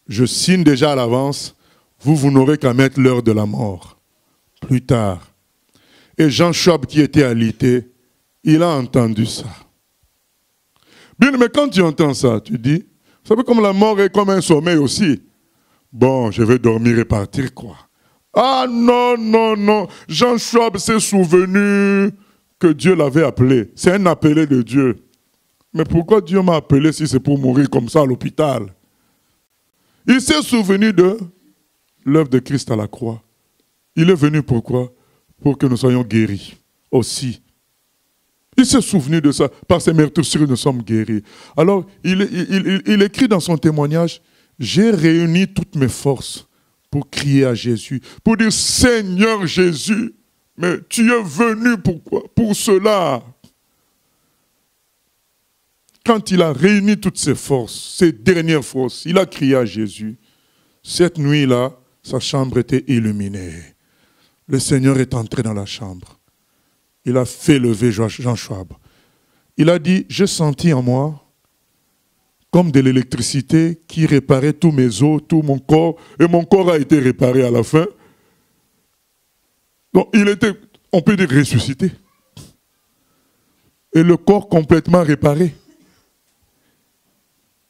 je signe déjà à l'avance, vous n'aurez qu'à mettre l'heure de la mort. Plus tard. Et Jean Schwab qui était alité, il a entendu ça. Bien, mais quand tu entends ça, tu dis, vous savez comme la mort est comme un sommeil aussi. Bon, je vais dormir et partir quoi. Ah non, non, non, Jean Schwab s'est souvenu que Dieu l'avait appelé. C'est un appelé de Dieu. Mais pourquoi Dieu m'a appelé si c'est pour mourir comme ça à l'hôpital? Il s'est souvenu de l'œuvre de Christ à la croix. Il est venu pourquoi? Pour que nous soyons guéris aussi. Il s'est souvenu de ça. Par ses meurtrissures, nous sommes guéris. Alors, il écrit dans son témoignage, j'ai réuni toutes mes forces pour crier à Jésus, pour dire, Seigneur Jésus, mais tu es venu pourquoi? Pour cela. Quand il a réuni toutes ses forces, ses dernières forces, il a crié à Jésus. Cette nuit-là, sa chambre était illuminée. Le Seigneur est entré dans la chambre. Il a fait lever Jean Schwab. Il a dit, j'ai senti en moi comme de l'électricité qui réparait tous mes os, tout mon corps, et mon corps a été réparé à la fin. Donc il était, on peut dire, ressuscité. Et le corps complètement réparé.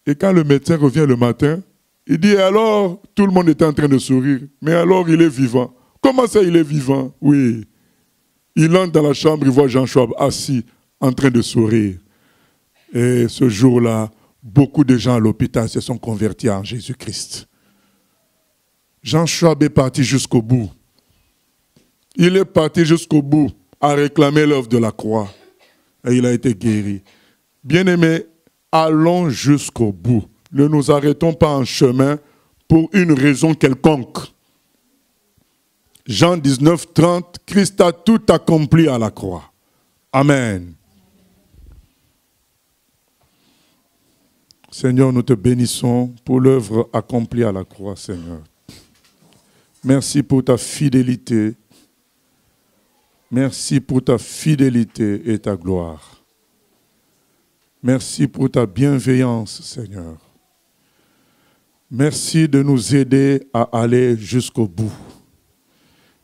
Et quand le médecin revient le matin, il dit, alors, tout le monde était en train de sourire, mais alors il est vivant. Comment ça il est vivant? Oui. Il entre dans la chambre, il voit Jean Schwab assis, en train de sourire. Et ce jour-là, beaucoup de gens à l'hôpital se sont convertis en Jésus-Christ. Jean Schwab est parti jusqu'au bout. Il est parti jusqu'au bout à réclamer l'œuvre de la croix. Et il a été guéri. Bien-aimés, allons jusqu'au bout. Ne nous arrêtons pas en chemin pour une raison quelconque. Jean 19, 30, Christ a tout accompli à la croix. Amen. Seigneur, nous te bénissons pour l'œuvre accomplie à la croix, Seigneur. Merci pour ta fidélité. Merci pour ta fidélité et ta gloire. Merci pour ta bienveillance, Seigneur. Merci de nous aider à aller jusqu'au bout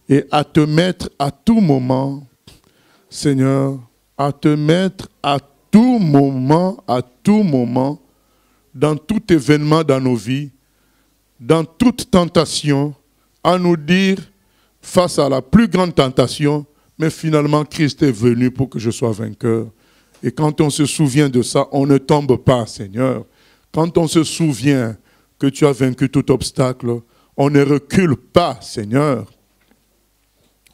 et à te mettre à tout moment, Seigneur, à te mettre à tout moment, dans tout événement dans nos vies, dans toute tentation, à nous dire, face à la plus grande tentation, mais finalement, Christ est venu pour que je sois vainqueur. Et quand on se souvient de ça, on ne tombe pas, Seigneur. Quand on se souvient que tu as vaincu tout obstacle, on ne recule pas, Seigneur.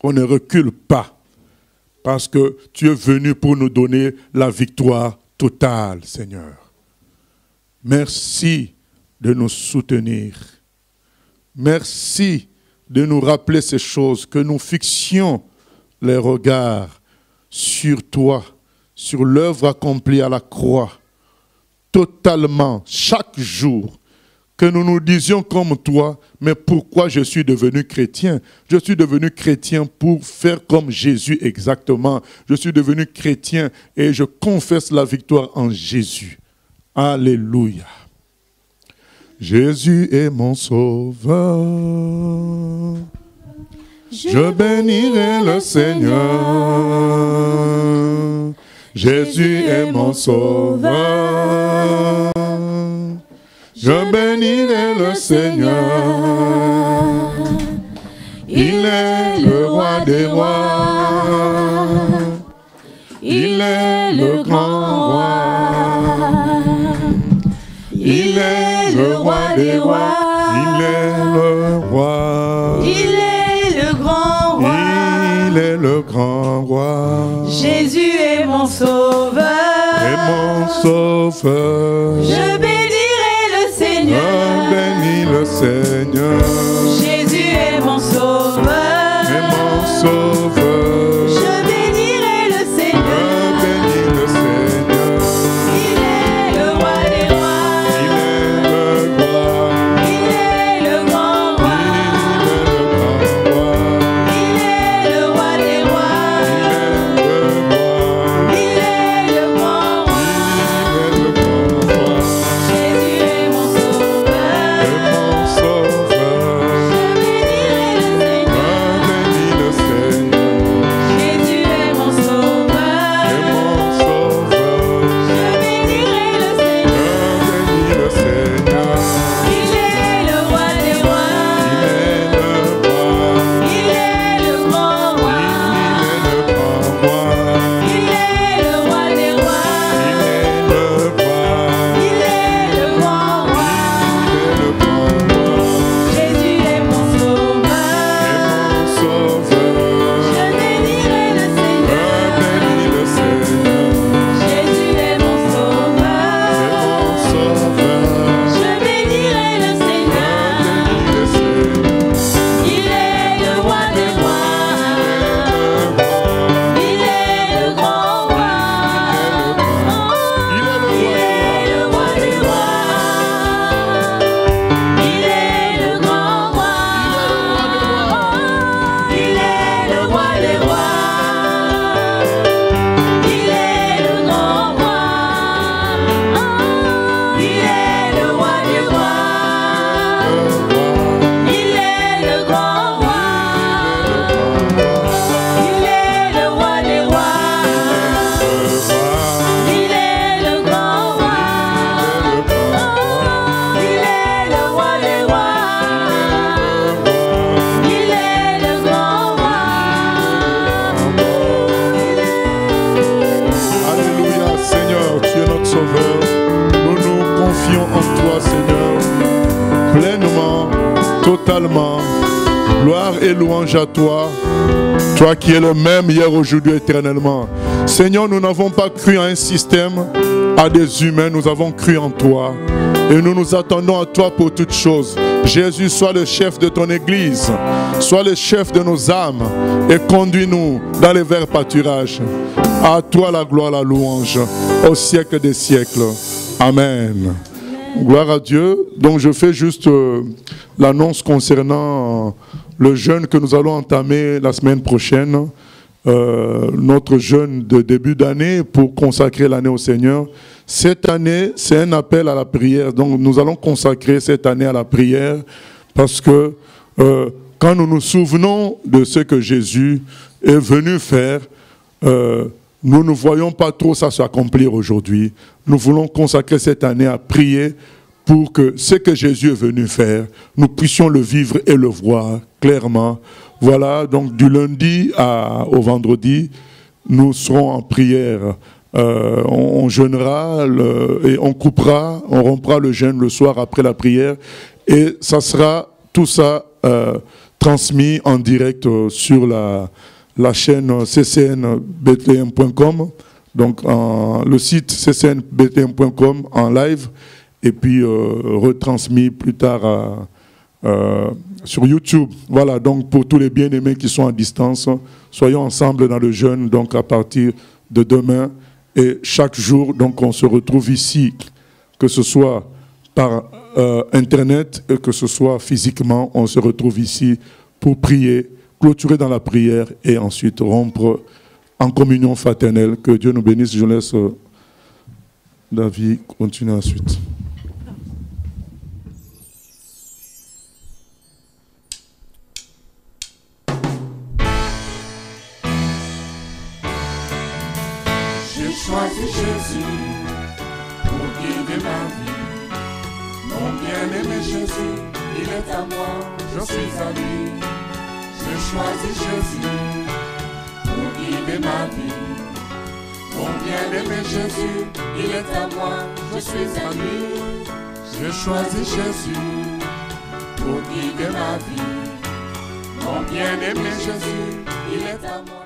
On ne recule pas. Parce que tu es venu pour nous donner la victoire totale, Seigneur. Merci de nous soutenir. Merci de nous rappeler ces choses, que nous fixions les regards sur toi, sur l'œuvre accomplie à la croix, totalement, chaque jour, que nous nous disions comme toi, mais pourquoi je suis devenu chrétien? Je suis devenu chrétien pour faire comme Jésus exactement. Je suis devenu chrétien et je confesse la victoire en Jésus. Alléluia. Jésus est mon sauveur. Je bénirai le Seigneur. Jésus est mon sauveur. Je bénirai le Seigneur. Il est le roi des rois. Il est le grand roi. Il est le roi des rois. Il est le roi. Il est le grand roi. Il est le grand roi. Jésus est mon sauveur. Et mon sauveur. Je bénirai le Seigneur. Je bénis le Seigneur. Jésus est mon sauveur. Et mon sauveur. Je bénirai le Seigneur. Je bénis le Seigneur. Il est le roi des rois. Il est le roi. Il est le grand roi. Il est le grand roi. Il est le roi des rois. Il est le roi. Il est le grand roi. Il est le grand roi. Jésus est mon sauveur. Et mon sauveur. Je bénirai le Seigneur. Je bénis le Seigneur. Jésus est mon sauveur. Et mon sauveur. Je bénirai le Seigneur. Je bénis le Seigneur. Il est le roi des rois. Il est le roi. Il est le grand roi. Il est le grand roi. Il est le roi des rois. Il est le roi. Il est le grand roi. Il est le grand roi. Jésus est mon Et sauveur. mon sauveur. Je bénirai le Je Seigneur. bénis le Seigneur. Jésus est mon Et sauveur. mon sauveur. Je bénirai le Je Seigneur. bénis le Seigneur. Il est le roi des rois. Il est le grand roi. Il est le Il roi. est le roi des rois. Il est le grand roi. Il est le roi des rois. Il est le grand roi. Il est le roi des rois. Il est le grand roi. Il est le roi des rois. Il est le grand roi. Il est le roi des rois. Il est le grand roi. Alléluia, Seigneur, tu es notre sauveur. Nous nous confions en toi, Seigneur, pleinement, totalement. Gloire et louange à toi. Toi qui es le même hier, aujourd'hui, éternellement. Seigneur, nous n'avons pas cru à un système, à des humains, nous avons cru en toi. Et nous nous attendons à toi pour toutes choses. Jésus, sois le chef de ton Église. Sois le chef de nos âmes. Et conduis-nous dans les verts pâturages. À toi la gloire, la louange, au siècle des siècles. Amen. Gloire à Dieu. Donc je fais juste l'annonce concernant le jeûne que nous allons entamer la semaine prochaine. Notre jeûne de début d'année pour consacrer l'année au Seigneur. Cette année, c'est un appel à la prière. Donc nous allons consacrer cette année à la prière parce que quand nous nous souvenons de ce que Jésus est venu faire, nous ne voyons pas trop ça s'accomplir aujourd'hui. Nous voulons consacrer cette année à prier pour que ce que Jésus est venu faire, nous puissions le vivre et le voir clairement. Voilà, donc du lundi au vendredi, nous serons en prière. On jeûnera et on coupera, on rompra le jeûne le soir après la prière. Et ça sera tout ça transmis en direct sur la chaîne ccnbtm.com, donc le site ccnbtm.com en live, et puis retransmis plus tard sur YouTube. Voilà, donc pour tous les bien-aimés qui sont à distance, soyons ensemble dans le jeûne, donc à partir de demain, et chaque jour, donc on se retrouve ici, que ce soit par Internet, et que ce soit physiquement, on se retrouve ici pour prier, clôturer dans la prière et ensuite rompre en communion fraternelle. Que Dieu nous bénisse. Je laisse David continuer ensuite. J'ai choisi Jésus pour guider ma vie. Mon bien-aimé Jésus, il est à moi, je suis à lui. J'ai choisi Jésus pour guider ma vie. Mon bien-aimé Jésus, il est à moi, je suis à lui. J'ai choisi Jésus pour guider ma vie. Mon bien-aimé Jésus, il est à moi.